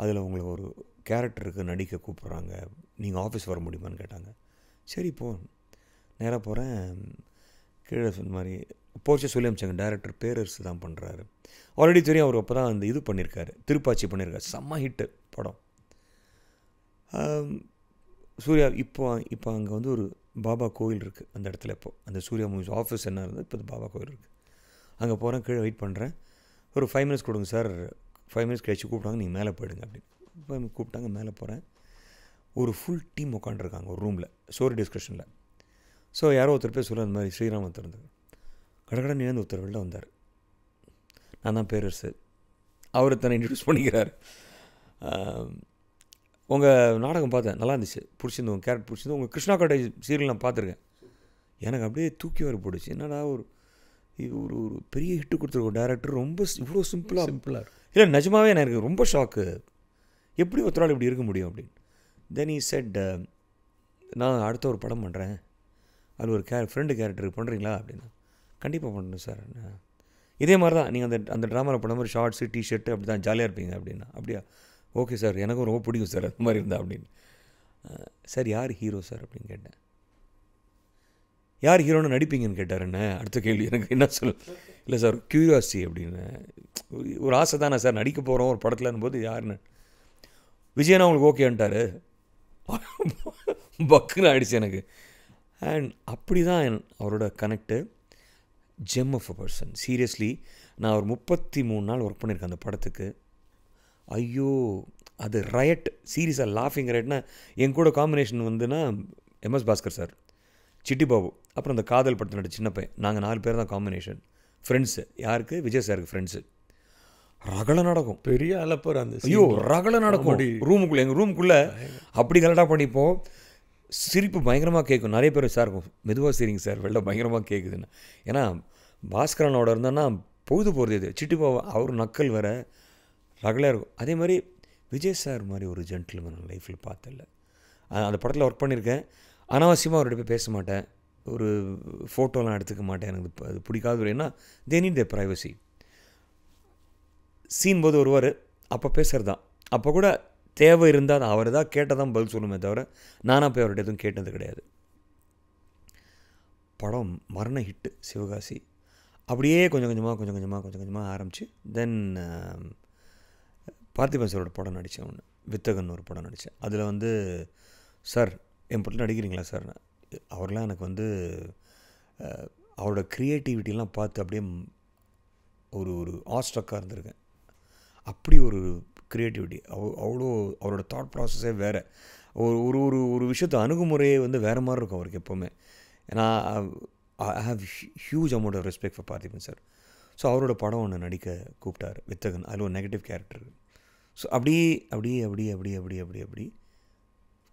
அதில் உங்களுக்கு ஒரு கேரக்டருக்கு நடிக்க கூப்பிட்றாங்க, நீங்கள் ஆஃபீஸ் வர முடியுமான்னு கேட்டாங்க. சரி போ, நேராக போகிறேன். கீழே இந்த மாதிரி போச்சே சொல்லி அமிச்சாங்க, டைரக்டர் பேரரசு தான் பண்ணுறாரு. ஆல்ரெடி தெரியும், அவர் அப்போ தான் அந்த இது பண்ணியிருக்காரு, திருப்பாச்சி பண்ணியிருக்காரு, செம்ம ஹிட்டு படம். சூர்யா இப்போ அங்கே வந்து ஒரு பாபா கோயில் இருக்குது அந்த இடத்துல. இப்போது அந்த சூர்யா மூவிஸ் ஆஃபீஸ் என்ன இருந்தது, இப்போ பாபா கோயில் இருக்குது. அங்கே போகிறேன், கீழே வெயிட் பண்ணுறேன். ஒரு 5 மினிட்ஸ் கொடுங்க சார், 5 மினிட்ஸ் கழிச்சு கூப்பிட்டாங்க, நீங்கள் மேலே போயிடுங்க அப்படின்னு. இப்போ கூப்பிட்டாங்க, மேலே போகிறேன். ஒரு ஃபுல் டீம் உட்காந்துருக்காங்க ஒரு ரூமில், ஸ்டோரி டிஸ்கஷனில். ஸோ யாரோ ஒருத்தர் பேர் சொல்ல, அந்த மாதிரி ஸ்ரீராம் ஒருத்தர் இருந்தார். கடகடன் இழந்து ஒருத்தர் வெளில வந்தார். நான் தான் பேரரசு. அவர் தன்னை இன்ட்ரடியூஸ் பண்ணிக்கிறார். உங்கள் நாடகம் பார்த்தேன், நல்லா இருந்துச்சு, பிடிச்சிருந்து, உங்கள் கேரக்டர் பிடிச்சிருந்து, உங்கள் கிருஷ்ணா கடை சீரியல் நான் பார்த்துருக்கேன். எனக்கு அப்படியே தூக்கி வர போடுச்சு. என்னடா ஒரு ஒரு ஒரு பெரிய ஹிட்டு கொடுத்துருக்கோம் டேரக்டர், ரொம்ப இவ்வளோ சிம்பிளாக இல்லை, நிஜமாகவே எனக்கு ரொம்ப ஷாக்கு, எப்படி ஒருத்தரால் இப்படி இருக்க முடியும் அப்படின்னு. தென் ஈ செட், நான் அடுத்த ஒரு படம் பண்ணுறேன், அதில் ஒரு ஃப்ரெண்டு கேரக்டர் பண்ணுறீங்களா அப்படின்னா. கண்டிப்பாக பண்ணணும் சார், இதே மாதிரி தான் நீங்கள் அந்த ட்ராமாவில் பண்ண மாதிரி ஷார்ட்ஸு, டிஷர்ட்டு அப்படி தான் ஜாலியாக இருப்பீங்க அப்படின்னா. அப்படியா, ஓகே சார், எனக்கும் ரொம்ப பிடிக்கும் சார் அது மாதிரி இருந்தால் அப்படின்னு. சார் யார் ஹீரோ சார் அப்படின்னு கேட்டேன். யார் ஹீரோன்னு நடிப்பீங்கன்னு கேட்டார். என்ன அடுத்த கேள்வி எனக்கு என்ன சொல்ல, இல்லை சார் க்யூரியாசிட்டி அப்படின்னு, ஒரு ஆசை தானே சார், நடிக்க போகிறோம் ஒரு படத்தில் போது யாருன்னு. விஜயனா உங்களுக்கு ஓகேன்ட்டார். பக்குன்னு ஆகிடுச்சு எனக்கு. அண்ட் அப்படி தான் அவரோட connect. Gem of a person, seriously. நான் ஒரு 33 நாள் ஒர்க் பண்ணியிருக்கேன் அந்த படத்துக்கு. ஐயோ அது ரயட், சீரியஸாக லாஃபிங் ரயட்னா. என் கூட காம்பினேஷன் வந்துன்னா MS Bhaskar sir, city Babu, அப்புறம் அந்த காதல் படத்தில் நடிச்ச சின்ன பையன், நாங்கள் 4 பேர் தான் காம்பினேஷன். ஃப்ரெண்ட்ஸு யாருக்கு, விஜய் சாருக்கு ஃப்ரெண்ட்ஸு. ரகலை நடக்கும், பெரிய அலப்பர் அந்த. ஐயோ ரகலை நடக்கும் ரூமுக்குள்ளே, எங்கள் ரூமுக்குள்ளே அப்படி கரெக்டாக பண்ணிப்போம். சிரிப்பு பயங்கரமாக கேட்கும். நிறைய பேர் சார் இருக்கும், மெதுவாக சரிங்க சார், வெளில பயங்கரமாக கேட்குதுன்னு. ஏன்னா பாஸ்கரனோட இருந்தோன்னா பொழுது போகிறது இது. சிட்டி பாபு அவர் நக்கல் வேற, ரகலையாக இருக்கும். அதே மாதிரி விஜய் சார் மாதிரி ஒரு ஜென்டில்மேன் லைஃப்பில் பார்த்தல. அந்த படத்தில் ஒர்க் பண்ணியிருக்கேன். அனாவசியமாக அவர்கிட்ட போய் பேச மாட்டேன், ஒரு ஃபோட்டோலாம் எடுத்துக்க மாட்டேன், எனக்கு அது பிடிக்காது. ஏன்னா they need the privacy. Scene போது வருவார், அப்போ பேசுகிறது தான். அப்போ கூட தேவை இருந்தால் அவர் தான் கேட்டதான் பதில் சொல்லுமே தவிர நானாக போய் அவர்கிட்ட எதுவும் கேட்டது கிடையாது. படம் மரண ஹிட்டு சிவகாசி. அப்படியே கொஞ்சம் கொஞ்சமாக ஆரம்பித்து தென் பார்த்திபன் சாரோட படம் நடித்தேன் ஒன்று, வித்தகன் ஒரு படம் நடித்தேன். அதில் வந்து சார் என் படத்தில் நடிக்கிறீங்களா சார், அவர்லாம் எனக்கு வந்து அவரோட க்ரியேட்டிவிட்டிலாம் பார்த்து அப்படியே ஒரு ஆஸ்ட்ரக்காக இருந்திருக்கேன். அப்படி ஒரு க்ரியேட்டிவிட்டி, அவ்வளோ அவரோட தாட் ப்ராசஸே வேறு. ஒரு ஒரு ஒரு விஷயத்தை அணுகுமுறையே வந்து வேறு மாதிரி இருக்கும் அவருக்கு எப்போவுமே. ஏன்னா I have huge amount of respect for Parthiban sir. So அவரோட படம் ஒன்று நடிக்க கூப்பிட்டார், வித்தகன். அதில் ஒரு நெகட்டிவ் கேரக்டர். ஸோ அப்படி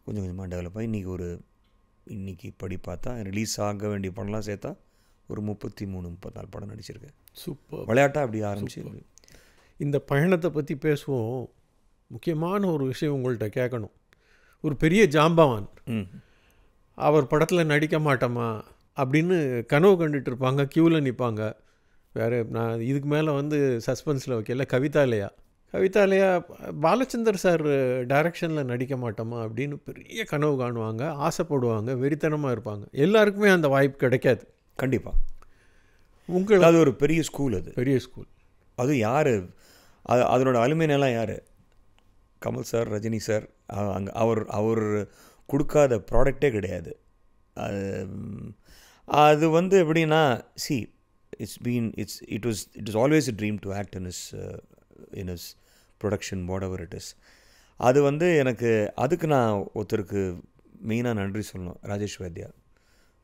கொஞ்சம் கொஞ்சமாக டெவலப் ஆகி இன்றைக்கி இன்றைக்கி படி பார்த்தா ரிலீஸ் ஆக வேண்டிய படம்லாம் சேர்த்தா ஒரு 33-34 படம் நடிச்சிருக்கேன். சூப்பர். விளையாட்டாக அப்படி ஆரம்பிச்சு. இந்த பயணத்தை பற்றி பேசுவோம். முக்கியமான ஒரு விஷயம் உங்கள்கிட்ட கேட்கணும். ஒரு பெரிய ஜாம்பவான் அவர் படத்தில் நடிக்க மாட்டோமா அப்படின்னு கனவு கண்டுட்டு இருப்பாங்க, க்யூவில் நிற்பாங்க. வேறு நான் இதுக்கு மேலே வந்து சஸ்பென்ஸில் வைக்கல. கவிதாலயா பாலச்சந்தர் சார் டைரக்ஷனில் நடிக்க மாட்டோமா அப்படின்னு பெரிய கனவு காணுவாங்க, ஆசைப்படுவாங்க, வெறித்தனமாக இருப்பாங்க. எல்லாருக்குமே அந்த வாய்ப்பு கிடைக்காது. கண்டிப்பாக. உங்களுக்கு அது ஒரு பெரிய ஸ்கூல், அது பெரிய ஸ்கூல். அது யார் அதனோட அலுமைனெல்லாம் யார்? Kamal sir, Rajini sir. அங்கே அவர் கொடுக்காத ப்ராடக்டே கிடையாது. அது வந்து எப்படின்னா, see it was always a dream to act in his production, whatever it is. அது வந்து எனக்கு அதுக்கு நான் ஒருத்தருக்கு மெயினாக நன்றி சொல்லணும். Rajesh Vaidya,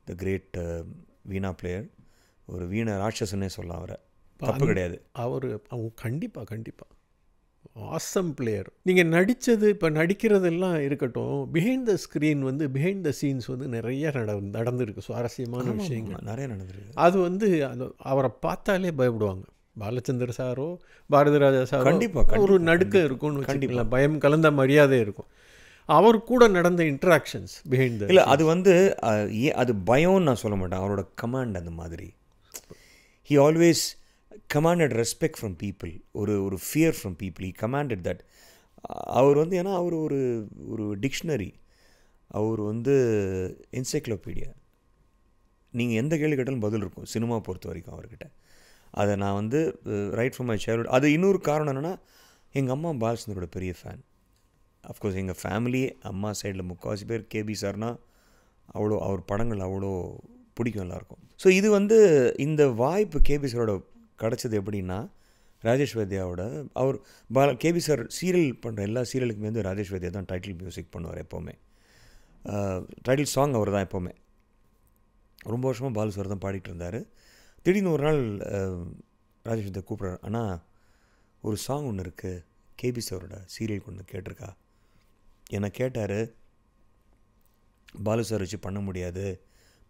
the great veena player. ஒரு வீணா ராட்சசனே சொல்லலாம் அவரை, தப்பு கிடையாது. அவங்க கண்டிப்பாக ஆசம் பிளேயர். நீங்கள் நடித்தது, இப்போ நடிக்கிறதெல்லாம் இருக்கட்டும், பிஹைண்ட் த ஸ்க்ரீன் வந்து பிஹைண்ட் த சீன்ஸ் வந்து நிறைய நடந்திருக்கு. சுவாரஸ்யமான விஷயங்கள் நிறைய நடந்திருக்கு. அது வந்து அவரை பார்த்தாலே பயப்படுவாங்க. பாலச்சந்தர் சாரோ பாரதி ராஜா சாரோ கண்டிப்பாக ஒரு நடுக்க இருக்கும்னு வச்சுக்கலாம், பயம் கலந்த மரியாதை இருக்கும். அவர் கூட நடந்த இன்ட்ராக்ஷன்ஸ் பிஹைண்ட் த இல்லை, அது வந்து அது பயம்னு நான் சொல்ல மாட்டேன். அவரோட கமாண்ட் அந்த மாதிரி. He always commanded respect from people, ஒரு fear from people. He commanded that. அவர் வந்து ஏன்னா அவர் ஒரு டிக்ஷனரி, அவர் வந்து என்சைக்ளோபீடியா. நீங்கள் எந்த கேள்வி கேட்டாலும் பதில் இருக்கும் சினிமா பொறுத்த வரைக்கும் அவர்கிட்ட. அதை நான் வந்து ரைட் ஃப்ரம் மை சைல்ட்ஹுட். அது இன்னொரு காரணம் என்னென்னா, எங்கள் அம்மா பாலச்சந்தரோட பெரிய ஃபேன். அஃப்கோர்ஸ் எங்கள் ஃபேமிலி அம்மா சைடில் முக்கால்வாசி பேர் கேபி சார்னா அவ்வளோ, அவர் படங்கள் அவ்வளோ பிடிக்கும் எல்லாருக்கும். ஸோ இது வந்து இந்த வாய்ப்பு கேபி சாரோட கிடச்சது எப்படின்னா, ராஜேஷ் வைத்யாவோட அவர் கேபி சார் சீரியல் பண்ணுற எல்லா சீரியலுக்குமே வந்து ராஜேஷ் வைத்யா தான் டைட்டில் மியூசிக் பண்ணுவார் எப்போவுமே. டைட்டில் சாங் அவர் தான் எப்போவுமே. ரொம்ப வருஷமாக பாலு சார் தான் பாடிட்டு இருந்தார். திடீர்னு ஒரு நாள் ராஜேஷ் வைத்யா கூப்பிட்றாரு, ஆனால் ஒரு சாங் ஒன்று இருக்குது கேபி சாரோட சீரியலுக்கு ஒன்று கேட்டிருக்கா. என்னை கேட்டார், பாலு சார் வச்சு பண்ண முடியாது,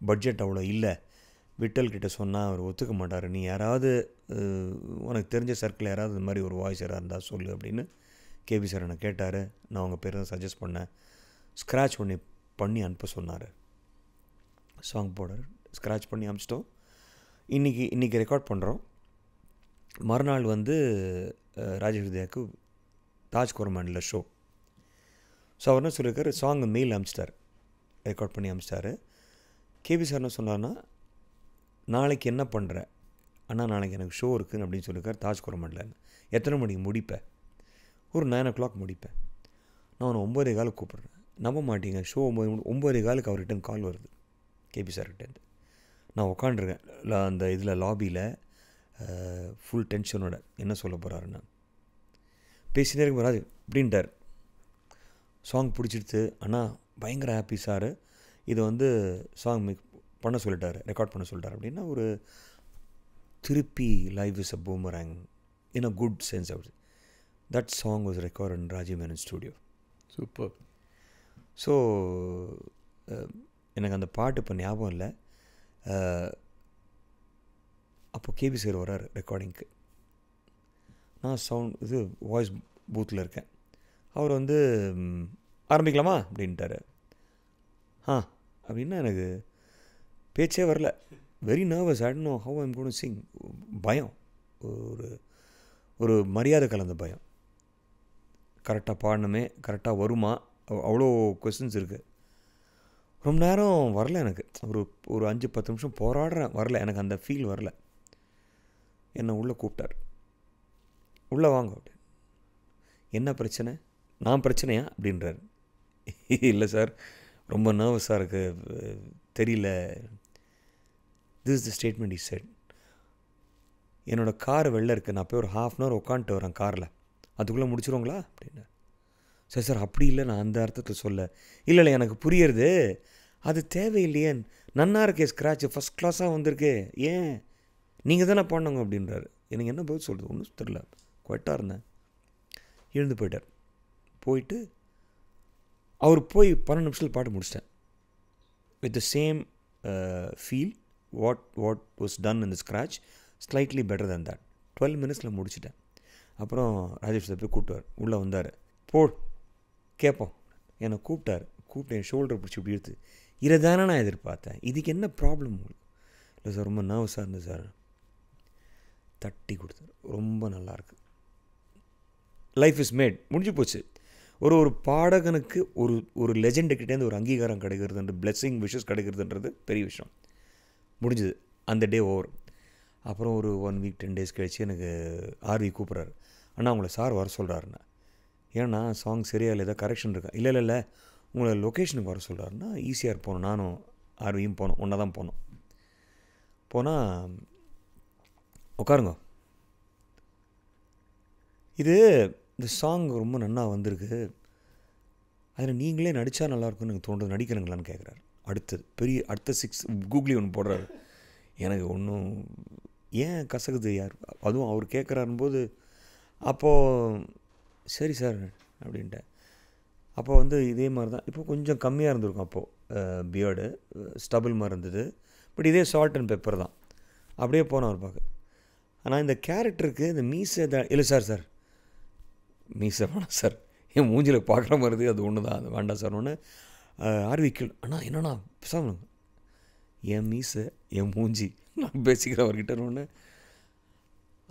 பட்ஜெட் அவ்வளோ இல்லை, விட்டல்கிட்ட சொன்னால் அவர் ஒத்துக்க மாட்டார், நீ யாராவது உனக்கு தெரிஞ்ச சர்க்கிள் யாராவது இந்த மாதிரி ஒரு வாய்ஸ் யாராக இருந்தால் சொல்லு அப்படின்னு கேபி சார் என்னை கேட்டார். நான் அவங்க பேரை தான் சஜஸ்ட் பண்ணேன். ஸ்க்ராட்ச் பண்ணி அனுப்ப சொன்னார். சாங் போர்டர் ஸ்க்ராட்ச் பண்ணி அனுப்பிச்சிட்டோம். இன்றைக்கி ரெக்கார்ட் பண்ணுறோம். மறுநாள் வந்து ராஜேஷ் வித்யாவுக்கு தாஜ் கோரமானில் ஷோ. ஸோ அவர் என்ன சொல்லியிருக்காரு, சாங் மெயில் அனுப்பிச்சிட்டார், ரெக்கார்ட் பண்ணி அனுப்பிச்சிட்டாரு. கேபி சார் என்ன சொன்னார்னா, நாளைக்கு என்ன பண்ணுற அண்ணா, நாளைக்கு எனக்கு ஷோ இருக்குன்னு அப்படின்னு சொல்லியிருக்காரு தாஜ் கோரமானில். எத்தனை மணிக்கு முடிப்பேன்? ஒரு 9 o'clock முடிப்பேன். நான் அவனை 9:15 கூப்பிட்றேன். நம்ப மாட்டீங்க, ஷோ 9:15 அவர் ரிட்டன் கால் வருது கேபி சார்கிட்டேருந்து. நான் உட்காண்டிருக்கேன் அந்த இதில் லாபியில், ஃபுல் டென்ஷனோட என்ன சொல்ல போகிறாருன்னு பேசினே இருக்கும். ராஜ் அப்படின்ட்டார், சாங் பிடிச்சிடுத்து அண்ணா, பயங்கர ஹாப்பி சார், இதை வந்து சாங் பண்ண சொல்லிட்டார், ரெக்கார்ட் பண்ண சொல்லிட்டார் அப்படின்னா. ஒரு திருப்பி life is a boomerang in a good sense. அப்படி that song was record in Rajiv Menon studio. Super. So எனக்கு அந்த பாட்டு இப்போ ஞாபகம் இல்லை. அப்போ கேபி சார் வர்றார் ரெக்கார்டிங்க்கு. நான் வாய்ஸ் பூத்தில் இருக்கேன். அவர் வந்து ஆரம்பிக்கலாமா அப்படின்ட்டார். அப்படின்னா எனக்கு பேச்சே வரல. Very nervous. I don't know how I'm going to Singh. பயம், ஒரு மரியாதை கலந்த பயம். கரெக்டாக பாடணுமே, கரெக்டாக வருமா, அவ்வளோ கொஸ்டின்ஸ் இருக்குது. ரொம்ப நேரம் வரல எனக்கு. ஒரு 5-10 நிமிஷம் போராடுறேன், வரல எனக்கு அந்த ஃபீல் வரல. என்னை உள்ளே கூப்பிட்டார், உள்ளே வாங்க அப்படின்னு. என்ன பிரச்சனை? நான் பிரச்சனையா அப்படின்றார். இல்லை சார், ரொம்ப நர்வஸாக இருக்குது, தெரியல. This is the statement is set. என்னோடய கார் வெளில இருக்குது, நான் போய் ஒரு 1/2 hour உட்காந்துட்டு வரேன் காரில், அதுக்குள்ளே முடிச்சிருவாங்களா அப்படின்னு. சார் சார் அப்படி இல்லை, நான் அந்த அர்த்தத்தில் சொல்ல. இல்லை எனக்கு புரியுறது, அது தேவையில்லையே, நன்னா இருக்கே ஸ்க்ராட்ச், ஃபஸ்ட் கிளாஸாக வந்திருக்கு, ஏன் நீங்கள் தானே பண்ணவங்க அப்படின்றாரு. எனக்கு என்ன பதில் சொல்கிறது ஒன்றும் தெரியல, குவைட்டாக இருந்தேன். எழுந்து போயிட்டார். போயிட்டு அவர் போய் 12 நிமிஷத்தில் பாட்டு முடிச்சிட்டேன். with the same feel what was done in the scratch, slightly better than that. 12 minutesல முடிச்சிட்டேன். அப்புறம் ராஜேஷ் சார் போய் கூப்பிட்டார், உள்ளே வந்தார். கேட்போம். என்னை கூப்பிட்டு என் ஷோல்டர் பிடிச்சி இப்படி எடுத்து, இதை தானே நான் எதிர்பார்த்தேன், இதுக்கு என்ன ப்ராப்ளம் உங்களுக்கு? இல்லை சார் ரொம்ப நர்வஸாக இருந்தது சார். தட்டி கொடுத்தார். ரொம்ப நல்லாயிருக்கு. Life is made. முடிஞ்சு போச்சு. ஒரு பாடகனுக்கு ஒரு லெஜெண்டுக்கிட்டேருந்து ஒரு அங்கீகாரம் கிடைக்கிறதுன்றது, பிளெஸ்ஸிங் விஷஸ் கிடைக்கிறதுன்றது பெரிய விஷயம். முடிஞ்சுது. அந்த டே ஓவர். அப்புறம் ஒரு 1 வீக் 10 டேஸ் கழிச்சு எனக்கு ஆர்வி கூப்பிட்றாரு. அண்ணா உங்களை சார் வர சொல்கிறாருண்ணா. ஏன்னா சாங் சரியா இல்லை, ஏதாவது கரெக்ஷன் இருக்கா? இல்லை உங்களை லொக்கேஷனுக்கு வர சொல்கிறாருன்னா ஈஸியாக போனோம். நானும் ஆர்வியும் போனோம், ஒன்றா தான் போனோம். போனால் உட்காருங்க, இந்த சாங் ரொம்ப நன்னா வந்திருக்கு, அதில் நீங்களே நடித்தா நல்லாயிருக்குன்னு எனக்கு தோன்றது, நடிக்கிறீங்களான்னு கேட்குறாரு. அடுத்த 6 கூகுளி ஒன்று போடுறாரு. எனக்கு ஒன்றும் ஏன் கசகுது யார், அதுவும் அவர் கேட்குறாருன்னு போது, அப்போது சரி சார் அப்படின்ட்டேன். அப்போ இதே மாதிரி தான், இப்போ கொஞ்சம் கம்மியாக இருந்திருக்கும். அப்போது பியர்டு ஸ்டபிள் மாதிரி இருந்தது. பட் இதே சால்ட் அண்ட் பெப்பர் தான். அப்படியே போனோம் அவர் பார்க்க. ஆனால் இந்த கேரக்டருக்கு இந்த மீசை இல்லை சார் மீசை வேணாம் சார், என் மூஞ்சில் பார்க்குற மாதிரி அது ஒன்று தான், அது வேண்டாம் சார். ஒன்று ஆர்விக்கல் அண்ணா என்னண்ணா பேசாமல், என் மீசை என் மூஞ்சி நான் பேசிக்கிறேன் அவர்கிட்ட. ஒன்று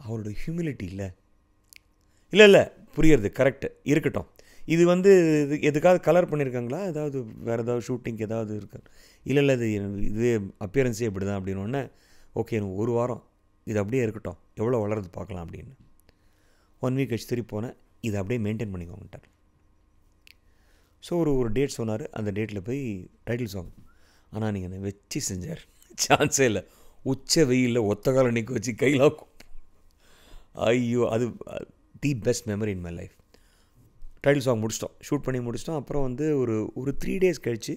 அவரோட ஹியூமிலிட்டி இல்லை புரியுறது, கரெக்டு இருக்கட்டும். இது எதுக்காவது கலர் பண்ணியிருக்காங்களா, ஏதாவது வேறு ஏதாவது ஷூட்டிங்க்கு ஏதாவது இருக்கு? இல்லை இது அப்பியரன்ஸே இப்படி தான் அப்படின்னு. ஒன்று ஓகே, எனக்கு 1 வாரம் இது அப்படியே இருக்கட்டும், எவ்வளோ வளருது பார்க்கலாம் அப்படின்னு. 1 வீக் கழிச்சு திருப்பி போனேன். இதை அப்படியே மெயின்டைன் பண்ணிக்கோங்கட்டார். ஸோ ஒரு டேட் சொன்னார். அந்த டேட்டில் போய் டைட்டில் சாங். ஆனால் நீங்கள் என்னை வச்சு செஞ்சார், சான்ஸே இல்லை. உச்ச வெயிலில் ஒத்த கால நிற்க வச்சு கையில், ஐயோ அது the best memory in my life. Title song முடிச்சிட்டோம், ஷூட் பண்ணி முடிச்சிட்டோம். அப்புறம் ஒரு 3 டேஸ் கழித்து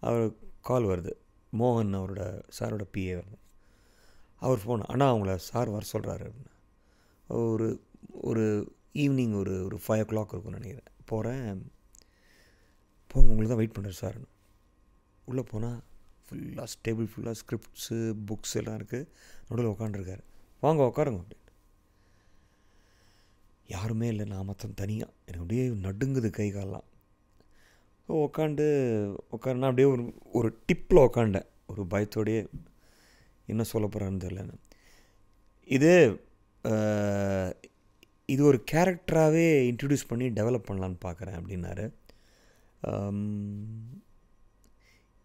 அவர் கால் வருது. மோகன் அவரோட சாரோட பிஏ வருது. அவர் ஃபோன், அண்ணா அவங்கள சார் வர சொல்கிறாரு அப்படின்னு. ஒரு ஈவினிங் ஒரு 5 o'clock இருக்கும்னு நினைக்கிறேன். போகிறேன். போங்க உங்களுக்கு தான் வெயிட் பண்ணுறேன் சார். உள்ளே போனால் ஃபுல்லாக டேபிள் ஃபுல்லாக ஸ்கிரிப்ட்ஸு புக்ஸ் எல்லாம் இருக்குது. நடுவில் உட்காந்துருக்காரு. வாங்க உட்காருங்க அப்படின்னு. யாருமே இல்லை, நான் மாத்திரம் தனியாக. எனக்கு அப்படியே நடுங்குது கை காலெலாம். ஸோ உட்காருனா அப்படியே ஒரு டிப்பில் உட்காண்டேன், ஒரு பயத்தோடையே. என்ன சொல்ல போகிறான்னு தெரியல. இது ஒரு கேரக்டராகவே இன்ட்ரடியூஸ் பண்ணி டெவலப் பண்ணலான்னு பார்க்குறேன் அப்படின்னாரு.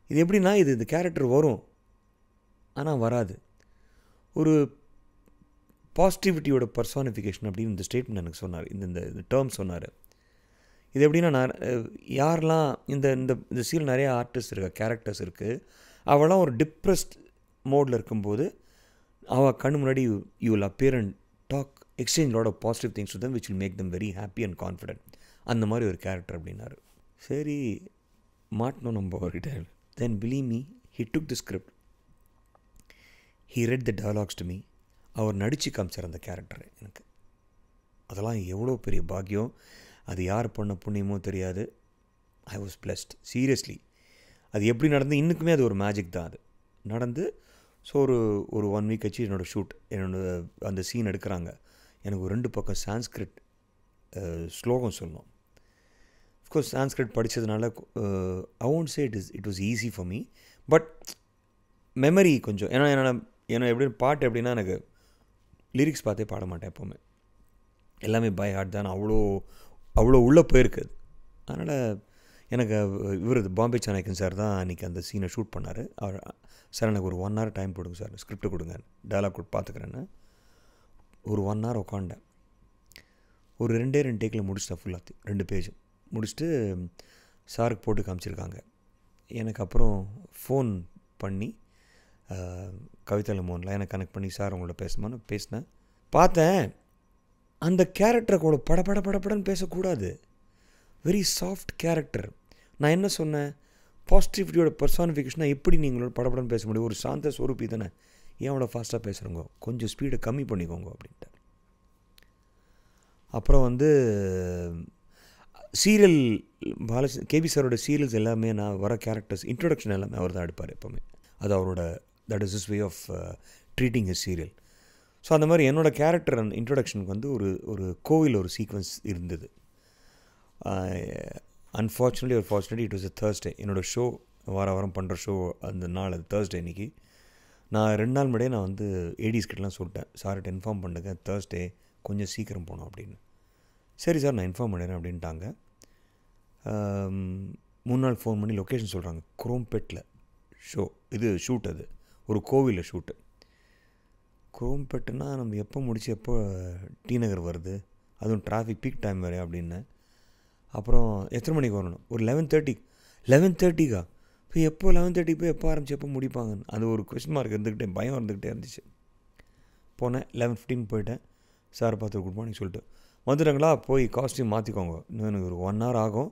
இது எப்படின்னா, இந்த கேரக்டர் வரும் ஆனால் வராது. ஒரு பாசிட்டிவிட்டியோட பர்சானிஃபிகேஷன் அப்படின்னு இந்த ஸ்டேட்மெண்ட் எனக்கு சொன்னார், இந்த டேர்ம் சொன்னார். இது எப்படின்னா, நான் யாரெல்லாம் இந்த சீல் நிறைய ஆர்டிஸ்ட் இருக்கா, கேரக்டர்ஸ் இருக்குது. அவெல்லாம் ஒரு டிப்ரெஸ்ட் மோடில் இருக்கும்போது அவள் கண்ணு முன்னாடி you will appear and talk, exchange lot of positive things to them which will make them very happy and confident. அந்த மாதிரி ஒரு கேரக்டர் அப்படின்னாரு. சரி மாட்டணும் நம்ம அவர்கிட்ட. Then believe me, he took the script, he read the dialogues to me. அவர் நடித்து காமிச்சார் அந்த கேரக்டரை எனக்கு. அதெல்லாம் எவ்வளோ பெரிய பாக்கியம். அது யார் பண்ண புண்ணியமோ தெரியாது. I was blessed seriously. அது எப்படி நடந்து இன்னுக்குமே அது ஒரு மேஜிக் தான். அது நடந்து ஸோ ஒரு 1 வீக் கழிச்சு என்னோடய ஷூட், அந்த சீன் எடுக்கிறாங்க. எனக்கு 2 பக்கம் சான்ஸ்கிரிட் ஸ்லோகம் சொல்லணும். அஃப்கோர்ஸ் சான்ஸ்கிரிட் படித்ததுனால ஐ won't say it was easy for me, but memory கொஞ்சம். ஏன்னா எப்படி பாட்டு எப்படின்னா, எனக்கு லிரிக்ஸ் பார்த்தே பாட மாட்டேன் எப்போவுமே. எல்லாமே பை ஹார்ட் தான். அவ்வளோ உள்ளே போயிருக்குது. அதனால் எனக்கு பாம்பே சாணக்கியன் சார் தான் அன்றைக்கி அந்த சீனை ஷூட் பண்ணார். அவர் சார் எனக்கு ஒரு 1 hour டைம் கொடுங்க சார், ஸ்கிரிப்ட் கொடுங்க, டயலாக் பார்த்துக்கிறேன்னு. ஒரு 1 hour உட்காண்டேன். ஒரு 2 டேக்கில் முடிச்சிட்டேன் ஃபுல்லாக 2 பேஜ் முடிச்சுட்டு சாருக்கு போட்டு காமிச்சிருக்காங்க. எனக்கு அப்புறம் ஃபோன் பண்ணி கவிதா மோகன்லாம் எனக்கு கனெக்ட் பண்ணி, சார் உங்களோட பேசினேன். பார்த்தேன் அந்த கேரக்டரை கூட படன்னு பேசக்கூடாது. Very soft character. நான் என்ன சொன்னேன், பாசிட்டிவிட்டியோட பர்சானிஃபிகேஷனாக எப்படி நீங்களோட படப்படன்னு பேச முடியும்? ஒரு சாந்த ஸ்வரூபி தானே, ஏன் அவ்வளோ ஃபாஸ்ட்டாக பேசுகிறோங்க, கொஞ்சம் ஸ்பீடை கம்மி பண்ணிக்கோங்க அப்படின்ட்டு. அப்புறம் சீரியல் கேபி சாரோட சீரியல்ஸ் எல்லாமே நான் வர கேரக்டர்ஸ் இன்ட்ரொடக்ஷன் எல்லாமே அவர் தான் எடுப்பார் எப்போவுமே. அது அவரோட that is is way of treating a serial. So அந்த மாதிரி என்னோடய கேரக்டர் இன்ட்ரொடக்ஷனுக்கு வந்து ஒரு கோவில் ஒரு சீக்வன்ஸ் இருந்தது. அன்ஃபார்ச்சுனேட்லி ஒரு fortunately it was a Thursday. என்னோடய ஷோ வாரம் பண்ணுற ஷோ அந்த நாள் அது தேர்ஸ்டே இன்றைக்கி. நான் 2 நாள் முன்னாடியே நான் வந்து ஏடிஸ்கிட்டலாம் சொல்லிட்டேன், சார்கிட்ட இன்ஃபார்ம் பண்ணுங்க தேர்ஸ்டே கொஞ்சம் சீக்கிரம் போனோம் அப்படின்னு. சரி சார் நான் இன்ஃபார்ம் பண்ணிடுறேன் அப்படின்ட்டாங்க. 3 நாள் ஃபோன் பண்ணி லொக்கேஷன் சொல்கிறாங்க. குரோம்பேட்டில் ஷோ, இது ஷூட், அது ஒரு கோவிலில் ஷூட்டு. குரோம்பேட்டுனா நம்ம எப்போ முடிச்சு எப்போ டி நகர் வருது, அதுவும் டிராஃபிக் பீக் டைம் வேறு அப்படின்னு. அப்புறம் எத்தனை மணிக்கு வரணும், ஒரு 11:30 இப்போ எப்போ 11:30 போய் எப்போ ஆரம்பிச்சு எப்போ முடிப்பாங்கன்னு அது ஒரு கொஸ்டின் மார்க் இருந்துக்கிட்டே பயம் இருந்துக்கிட்டே இருந்துச்சு. போனேன் 11:15 போயிட்டேன். சார் பார்த்து குட் மார்னிங் சொல்லிட்டு வந்துட்டாங்களா, போய் காஸ்ட்யூம் மாற்றிக்கோங்க, இன்னும் எனக்கு ஒரு 1 hour ஆகும்,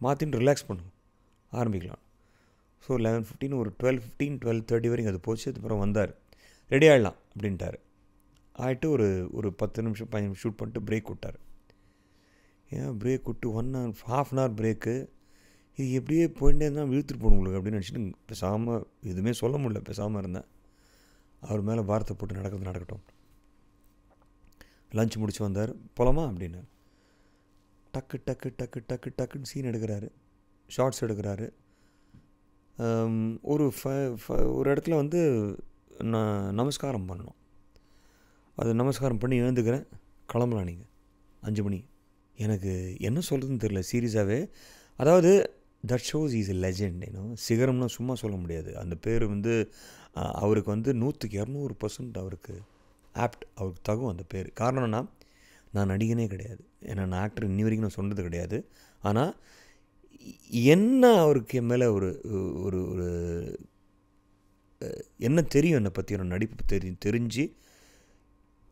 மாற்றின்னு ரிலாக்ஸ் பண்ணுங்க ஆரம்பிக்கலாம். ஸோ 11:15 ஒரு 12:15 12:30 வரைக்கும் அது போச்சு. அதுக்கப்புறம் வந்தார், ரெடி ஆகிடலாம் அப்படின்ட்டார். ஆகிட்டு ஒரு 10 நிமிஷம் 15 நிமிஷம் ஷூட் பண்ணிட்டு பிரேக் விட்டார். ஏன் பிரேக் விட்டு 1.5 hour பிரேக்கு, இது எப்படியே போயிட்டே இருந்தால் இழுத்துட்டு போகணும் உங்களுக்கு அப்படின்னு நினச்சிட்டு பேசாமல் எதுவுமே சொல்ல முடியல, பேசாமல் இருந்தேன். அவர் மேலே வார்த்தை போட்டு நடக்கட்டும். லஞ்ச் முடிச்சு வந்தார், போகலாமா அப்படின்னு. டக்கு டக்கு டக்கு டக்கு டக்குன்னு சீன் எடுக்கிறாரு, ஷார்ட்ஸ் எடுக்கிறாரு. ஒரு இடத்துல வந்து நான் நமஸ்காரம் பண்ணணும். அது நமஸ்காரம் பண்ணி எழுந்துக்கிறேன், கிளம்பலாம் நீங்கள் 5 மணி. எனக்கு என்ன சொல்கிறதுன்னு தெரியல சீரியஸாகவே. அதாவது that shows is a legend. ஏன்னா சிகரம்னா சும்மா சொல்ல முடியாது. அந்த பேர் வந்து அவருக்கு வந்து 100% அவருக்கு ஆப்ட், அவருக்கு தகும் அந்த பேர். காரணம்னா நான் நடிகனே கிடையாது, ஏன்னா நான் ஆக்டர் இன்னி வரைக்கும் நான் சொன்னது கிடையாது. ஆனால் என்ன அவருக்கு என் மேலே ஒரு ஒரு ஒரு என்ன தெரியும், என்னை பற்றி என்னோட நடிப்பு தெரிஞ்சு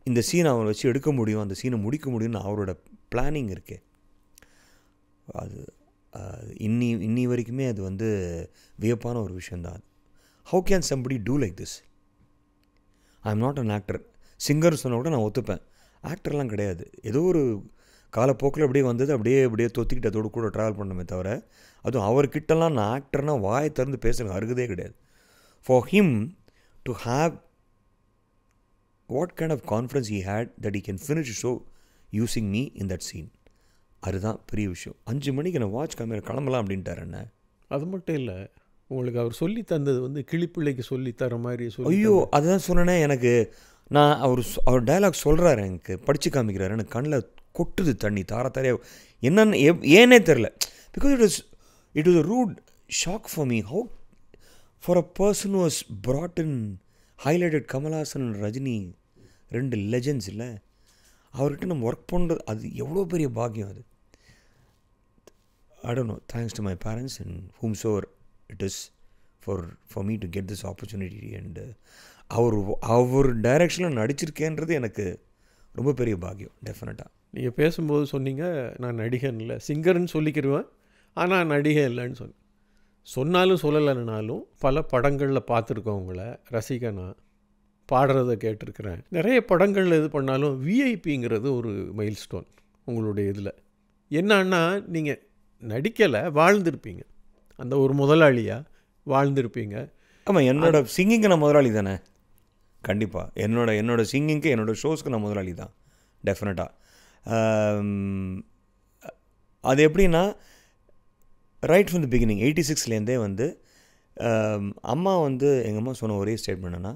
இந்த சீனை அவரை வச்சு எடுக்க முடியும், அந்த சீனை முடிக்க முடியும்னு அவரோட பிளானிங் இருக்கே, அது இன்னி வரைக்குமே அது வந்து வியப்பான ஒரு விஷயந்தான். How can somebody do like this? I am not an actor. Singer சொன்ன கூட நான் ஒத்துப்பேன், ஆக்டர்லாம் கிடையாது. ஏதோ ஒரு காலப்போக்கில் அப்படியே வந்தது, அப்படியே தொத்திக்கிட்டு அதோடு கூட ட்ராவல் பண்ணமே தவிர, அதுவும் அவர்கிட்டலாம் நான் ஆக்டர்னா வாயை திறந்து பேசுகிறேன் அருகதே கிடையாது. For him to have what kind of confidence he had that he can finish show using me in that scene, அதுதான் பெரிய விஷயம். 5 மணிக்கு நான் வாட்ச் கேமரா கிளம்பலாம் அப்படின்ட்டார் என்ன. அது மட்டும் இல்லை, உங்களுக்கு அவர் சொல்லி தந்தது வந்து கிளிப்பிள்ளைக்கு சொல்லி தர மாதிரி ஐயோ அதுதான் சொன்னேனே. எனக்கு நான் அவர் டயலாக் சொல்கிறாரு, எனக்கு படித்து காமிக்கிறாரு, எனக்கு கண்ணில் கொட்டுது தண்ணி தாரையாக. என்னன்னு ஏன்னே தெரில. Because it was a root shock for me. How for a person was brought in highlighted Kamal Haasan Rajini, 2 legends இல்லை, அவர்கிட்ட நம்ம ஒர்க் பண்ணுறது அது எவ்வளோ பெரிய பாக்கியம். அது I don't know, thanks to my parents and whomsoever it is for me to get this opportunity. And அவர் டைரக்ஷனில் நடிச்சிருக்கேன்றது எனக்கு ரொம்ப பெரிய பாக்கியம் டெஃபினட்டாக. நீங்கள் பேசும்போது சொன்னீங்க நான் நடிகன் இல்லை, சிங்கர்னு சொல்லிக்கிடுவேன், ஆனால் நடிகை இல்லைன்னு சொன்னாலும் சொல்லலைன்னாலும் பல படங்களில் பார்த்துருக்கோம் உங்களை, ரசிகனா பாடுறதை கேட்டிருக்கிறேன். நிறைய படங்களில் இது பண்ணாலும் விஐபிங்கிறது ஒரு மைல் ஸ்டோன் உங்களுடைய இதில். என்னன்னா நீங்கள் நடிக்கலை, வாழ்ந்திருப்பீங்க, அந்த ஒரு முதலாளியாக வாழ்ந்திருப்பீங்க. ஆமாம், என்னோடய சிங்கிங்க்கு நான் முதலாளி தானே, கண்டிப்பாக. என்னோட சிங்கிங்க்கு என்னோடய ஷோஸ்க்கு நான் முதலாளி தான் டெஃபினட்டாக. அது எப்படின்னா ரைட் ஃப்ரம் தி பிகினிங் 86லேருந்தே வந்து அம்மா வந்து எங்கள் அம்மா சொன்ன ஒரே ஸ்டேட்மெண்ட் என்னன்னா,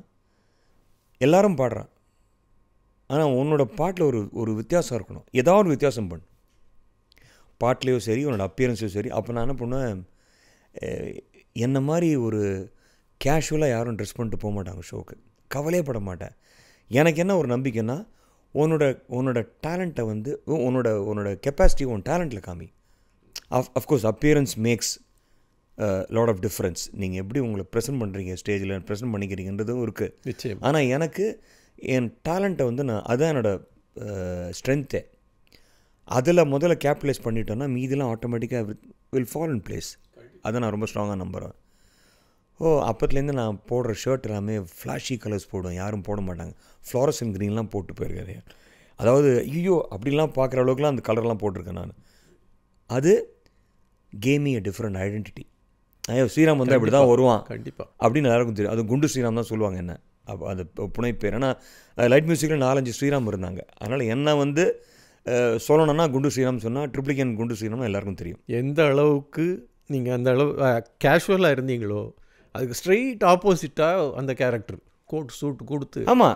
எல்லோரும் பாடுறான், ஆனால் உன்னோட பாட்டில் ஒரு வித்தியாசம் இருக்கணும், ஏதாவது ஒரு வித்தியாசம் பண்ணு, பாட்லேயோ சரி உன்னோட அப்பியரன்ஸையும் சரி. அப்போ நான் என்ன பண்ணுவேன், என்ன மாதிரி ஒரு கேஷுவலாக யாரும் ட்ரெஸ் பண்ணிட்டு போக மாட்டாங்க ஷோக்கு, கவலையே பட மாட்டேன். எனக்கு என்ன ஒரு நம்பிக்கைன்னா, உன்னோட டேலண்ட்டை வந்து உன்னோட கெப்பாசிட்டி உன் டேலண்ட்டில் காமி. Of course appearance makes lot of difference. நீங்கள் எப்படி உங்களை ப்ரெசென்ட் பண்ணுறீங்க, ஸ்டேஜில் ப்ரெசென்ட் பண்ணிக்கிறீங்கன்றதும் இருக்குது. ஆனால் எனக்கு என் டேலண்ட்டை வந்து அதுதான் என்னோடய ஸ்ட்ரென்த்தே. அதில் முதல்ல கேபிட்டலைஸ் பண்ணிட்டோன்னா மீதிலாம் ஆட்டோமேட்டிக்காக வில் ஃபால் இன் பிளேஸ். அதை நான் ரொம்ப ஸ்ட்ராங்காக நம்புகிறேன். அப்போத்துலேருந்து நான் போடுற ஷர்ட் எல்லாமே ஃப்ளாஷி கலர்ஸ் போடுவேன், யாரும் போட மாட்டாங்க. ஃப்ளாரசன் க்ரீன்லாம் போட்டு போயிருக்காரு, அதாவது ஐயோ அப்படிலாம் பார்க்குற அளவுக்குலாம் அந்த கலர்லாம் போட்டிருக்கேன் நான். அது game me a different identity. ஐயோ ஸ்ரீராம் வந்து அப்படி தான் வருவான் கண்டிப்பாக அப்படின்னு எல்லாருக்கும் தெரியும். அது குண்டு ஸ்ரீராம் தான் சொல்லுவாங்க என்ன, அப்போ அது புனை பேர். ஏன்னா லைட் மியூசிக்கில் 4-5 ஸ்ரீராம் இருந்தாங்க. அதனால் என்ன வந்து சொல்லணும்னா குண்டு ஸ்ரீராம் சொன்னால் ட்ரிப்ளிகன் குண்டு ஸ்ரீராம்னு எல்லாருக்கும் தெரியும். எந்த அளவுக்கு நீங்கள் அந்த அளவு கேஷுவலாக இருந்தீங்களோ அதுக்கு ஸ்ட்ரெயிட் ஆப்போசிட்டாக அந்த கேரக்டர் கோட் சூட் கொடுத்து. ஆமாம்,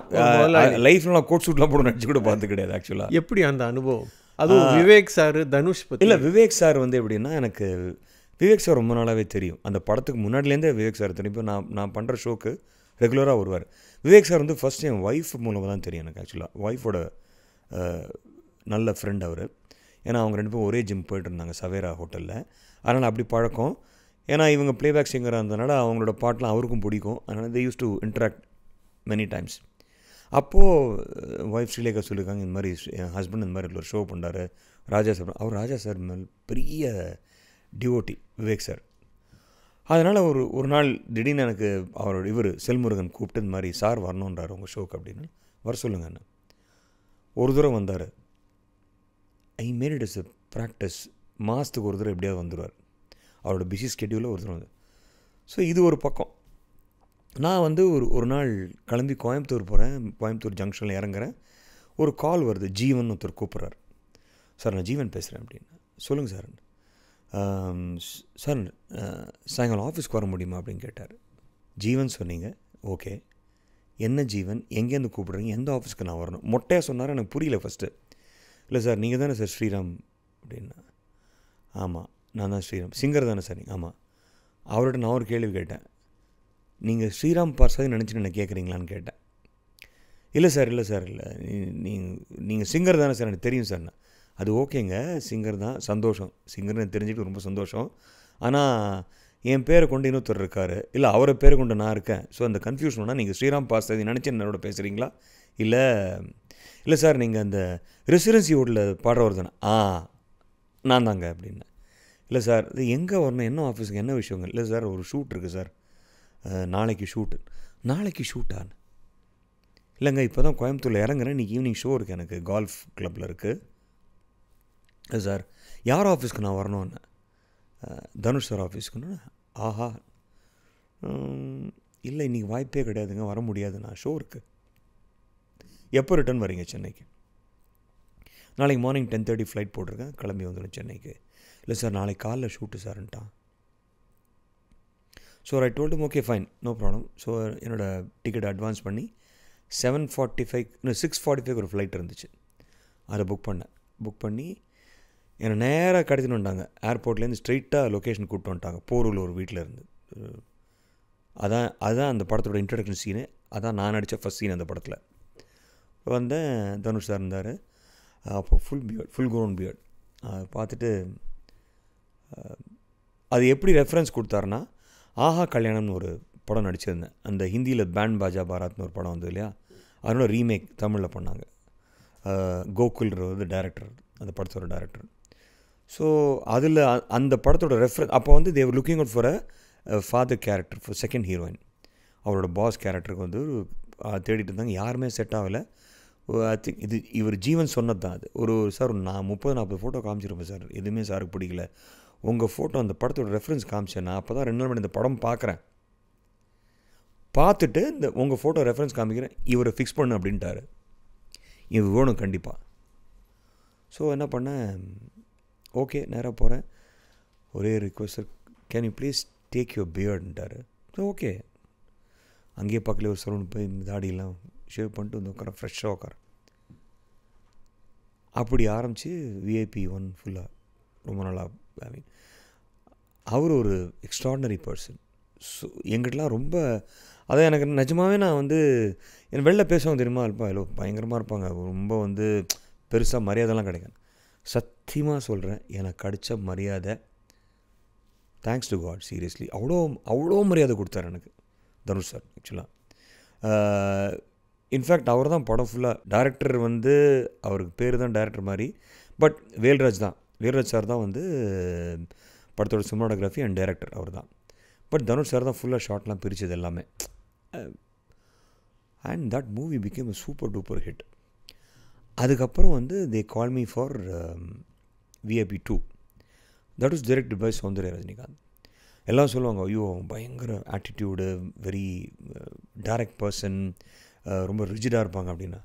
லைஃப்பில் நான் கோட் சூட்லாம் போட நினச்சி கூட பார்த்து கிடையாது ஆக்சுவலாக. எப்படி அந்த அனுபவம்? அதுவும் விவேக் சார் தனுஷ் பற்றி. இல்லை, விவேக் சார் வந்து எப்படின்னா, எனக்கு விவேக் சார் ரொம்ப நாளாகவே தெரியும். அந்த படத்துக்கு முன்னாடிலேருந்தே விவேக் சார் தெரியும். இப்போ நான் பண்ணுற ஷோக்கு ரெகுலராக வருவார். விவேக் சார் வந்து ஃபஸ்ட் என் ஒய்ஃப் மூலமாக தான் தெரியும் எனக்கு ஆக்சுவலாக. ஒய்ஃபோட நல்ல ஃப்ரெண்ட் அவர். ஏன்னா அவங்க 2 பேரும் ஒரே ஜிம் போய்ட்டு இருந்தாங்க சவேரா ஹோட்டலில். அதனால் அப்படி பழக்கம். ஏன்னா இவங்க ப்ளேபேக் சிங்கராக இருந்ததுனால அவங்களோட பாட்டெலாம் அவருக்கும் பிடிக்கும். அதனால் they use to interact many times. அப்போது ஒய்ஃப் ஸ்ரீலேகா சொல்லியிருக்காங்க, இந்த மாதிரி என் ஹஸ்பண்ட் இந்த மாதிரி ஒரு ஷோ பண்ணுறாரு ராஜா சார். அவர் ராஜா சார் மேல் பெரிய டிவோட்டி விவேக் சார். அதனால் ஒரு நாள் திடீர்னு எனக்கு அவரோட இவர் செல்முருகன் கூப்பிட்டு இந்த மாதிரி சார் வரணுன்றார் உங்கள் ஷோக்கு அப்படின்னு. வர சொல்லுங்க என்ன. ஒரு தூரம் வந்தார். I made it is a practice. மாதத்துக்கு ஒரு தூரம் எப்படியாவது வந்துடுவார். அவரோட பிஸி ஸ்கெட்யூலில் ஒரு தூரம் வந்து. ஸோ இது ஒரு பக்கம். நான் வந்து ஒரு நாள் கிளம்பி கோயம்புத்தூர் போகிறேன். கோயம்புத்தூர் ஜங்ஷனில் இறங்குறேன். ஒரு கால் வருது. ஜீவன் ஒருத்தர் கூப்பிட்றாரு. சார் நான் ஜீவன் பேசுகிறேன் அப்படின்னு. சொல்லுங்கள் சார். சார் சாயங்காலம் ஆஃபீஸ்க்கு வர முடியுமா அப்படின்னு கேட்டார். ஜீவன் சொன்னீங்க, ஓகே. என்ன ஜீவன், எங்கேருந்து கூப்பிட்றீங்க, எந்த ஆஃபீஸ்க்கு நான் வரணும்? மொட்டையாக சொன்னார். எனக்கு புரியல ஃபஸ்ட்டு. இல்லை சார் நீங்கள் தானே சார் ஸ்ரீராம் அப்படின்னா. ஆமாம் நான் தான் ஸ்ரீராம். சிங்கர் தானே சார் நீங்கள்? ஆமாம். அவர்கிட்ட நான் ஒரு கேள்வி கேட்டேன். நீங்கள் ஸ்ரீராம் பார்சாதி நினச்சிட்டு என்ன கேட்குறீங்களான்னு கேட்டேன். இல்லை சார் இல்லை நீங்கள் சிங்கர் தானே சார்? எனக்கு தெரியும் சார். அது ஓகேங்க, சிங்கர் தான், சந்தோஷம். சிங்கர்னு தெரிஞ்சுட்டு ரொம்ப சந்தோஷம். ஆனால் என் பேரை கொண்டு இன்னொருத்தர் இருக்கார். இல்லை அவரை பேரை கொண்டு நான் இருக்கேன். ஸோ அந்த கன்ஃபியூஷன்னா நீங்கள் ஸ்ரீராம் பார்சாதி நினச்சி என்னோட பேசுகிறீங்களா? இல்லை சார் நீங்கள் அந்த ரெசிடென்சி ஹோட்டலில் பாடுறவர் தானே? நான் தாங்க அப்படின்னு. இல்லை சார் இது எங்கே வரணும், என்ன ஆஃபீஸுக்கு, என்ன விஷயங்க? இல்லை சார் ஒரு ஷூட் இருக்குது சார், நாளைக்கு ஷூட்டா? இல்லைங்க இப்போ தான் கோயம்புத்தூரில் இறங்குறேன், இன்றைக்கி ஈவினிங் ஷோ இருக்குது எனக்கு, கால்ஃப் கிளப்பில் இருக்குது. இல்லை சார் யார் ஆஃபீஸ்க்கு நான் வரணும்னு? தனுஷ் சார் ஆஃபீஸ்க்குன்னு. ஆஹா, இல்லை இன்றைக்கி வாய்ப்பே கிடையாதுங்க, வர முடியாதுண்ணா, ஷோ இருக்குது. எப்போ ரிட்டர்ன் வரீங்க சென்னைக்கு? நாளைக்கு மார்னிங் 10:30 ஃப்ளைட் போட்டிருக்கேன், கிளம்பி வந்துடும் சென்னைக்கு. இல்லை சார் நாளைக்கு காலைல ஷூட்டு சார்ன்ட்டான். So I told him okay fine, no problem. So என்னோடய டிக்கெட் அட்வான்ஸ் பண்ணி 6:45 ஒரு ஃப்ளைட் இருந்துச்சு, அதை புக் பண்ணி என்னை நேராக கடத்தின்னு வந்துட்டாங்க. ஏர்போர்ட்லேருந்து ஸ்ட்ரெயிட்டாக லொக்கேஷன் கூப்பிட்டு வந்துட்டாங்க. போரூரில் ஒரு வீட்டில் இருந்து. அதுதான் அந்த படத்தோட இன்ட்ரடக்ஷன் சீனு. அதான் நான் நடித்த ஃபஸ்ட் சீன் அந்த படத்தில். வந்தேன், தனுஷ் சார் இருந்தார். அப்போ ஃபுல் க்ரோன் பியர்ட் பார்த்துட்டு அது எப்படி ரெஃபரன்ஸ் கொடுத்தாருன்னா, ஆஹா கல்யாணம்னு ஒரு படம் நடிச்சிருந்தேன். அந்த ஹிந்தியில் பேண்ட் பாஜா பாராத்னு ஒரு படம் வந்தது இல்லையா, அதனோட ரீமேக் தமிழில் பண்ணாங்க. கோகுல்ன்ற டைரக்டர், அந்த படத்தோட டைரக்டர். ஸோ அதில் அந்த படத்தோட ரெஃபரன்ஸ் அப்போ வந்து they were looking out for a father character, for second heroine. அவரோட பாஸ் கேரக்டருக்கு வந்து தேடிட்டு இருந்தாங்க, யாருமே செட் ஆகலை. ஐ திங்க் இவர் ஜீவன் சொன்னது தான் அது. சார் நான் 30-40 ஃபோட்டோ காமிச்சிருப்பேன் சார், எதுவுமே சாருக்கு பிடிக்கல. உங்கள் ஃபோட்டோ அந்த படத்தோட ரெஃபரன்ஸ் காமிச்சேன், நான் அப்போ தான் 2 நாள் இந்த படம் பார்த்துட்டு இந்த உங்கள் ஃபோட்டோ ரெஃபரன்ஸ் காமிக்கிறேன், இவரை ஃபிக்ஸ் பண்ணு அப்படின்ட்டாரு. இவர் வேணும் கண்டிப்பாக. ஸோ என்ன பண்ணேன், ஓகே நேராக போகிறேன். ஒரே request sir, can you please take your பியர்டுன்ட்டார். ஸோ ஓகே, அங்கேயே பக்கத்தில் ஒரு சலூன் போய் தாடியெல்லாம் ஷேவ் பண்ணிட்டு வந்து உட்கார, ஃப்ரெஷ்ஷாக உட்கார. அப்படி ஆரம்பித்து VIP 1 ஃபுல்லாக ரொம்ப நாளாக. ஐ மீன் அவர் ஒரு எக்ஸ்ட்ராடினரி பர்சன். ஸோ எங்கிட்டலாம் ரொம்ப அதான் எனக்கு நிஜமாகவே நான் வந்து என் வெளில பேசுவாங்க தெரியுமா, இருப்பா பயங்கரமாக இருப்பாங்க, ரொம்ப வந்து பெருசாக மரியாதைலாம் கிடைக்காது. சத்தியமாக சொல்கிறேன், எனக்கு கிடைச்ச மரியாதை தேங்க்ஸ் டு காட், சீரியஸ்லி. அவ்வளோ மரியாதை கொடுத்தாரு எனக்கு தனுஷ் சார். ஆக்சுவலாக இன்ஃபேக்ட் அவர் தான் படம் ஃபுல்லாக டைரக்டர், வந்து அவருக்கு பேர் தான் டைரக்டர் மாதிரி. பட் வேல்ராஜ் சார் தான் வந்து படத்தோட சினிமாட்டோகிராஃபி அண்ட் டைரக்டர் அவர் தான். பட் தனுஷ் சார் தான் ஃபுல்லாக ஷார்ட்லாம் பிரித்தது எல்லாமே. And that movie became a super duper hit. அதுக்கப்புறம் வந்து they call me for VIP 2. That was directed by Soundarya Rajinikanth. எல்லாம் சொல்லுவாங்க, ஐயோ பயங்கர ஆட்டிடியூடு, வெரி டைரக்ட் பர்சன், ரொம்ப ரிஜிடாக இருப்பாங்க அப்படின்னா.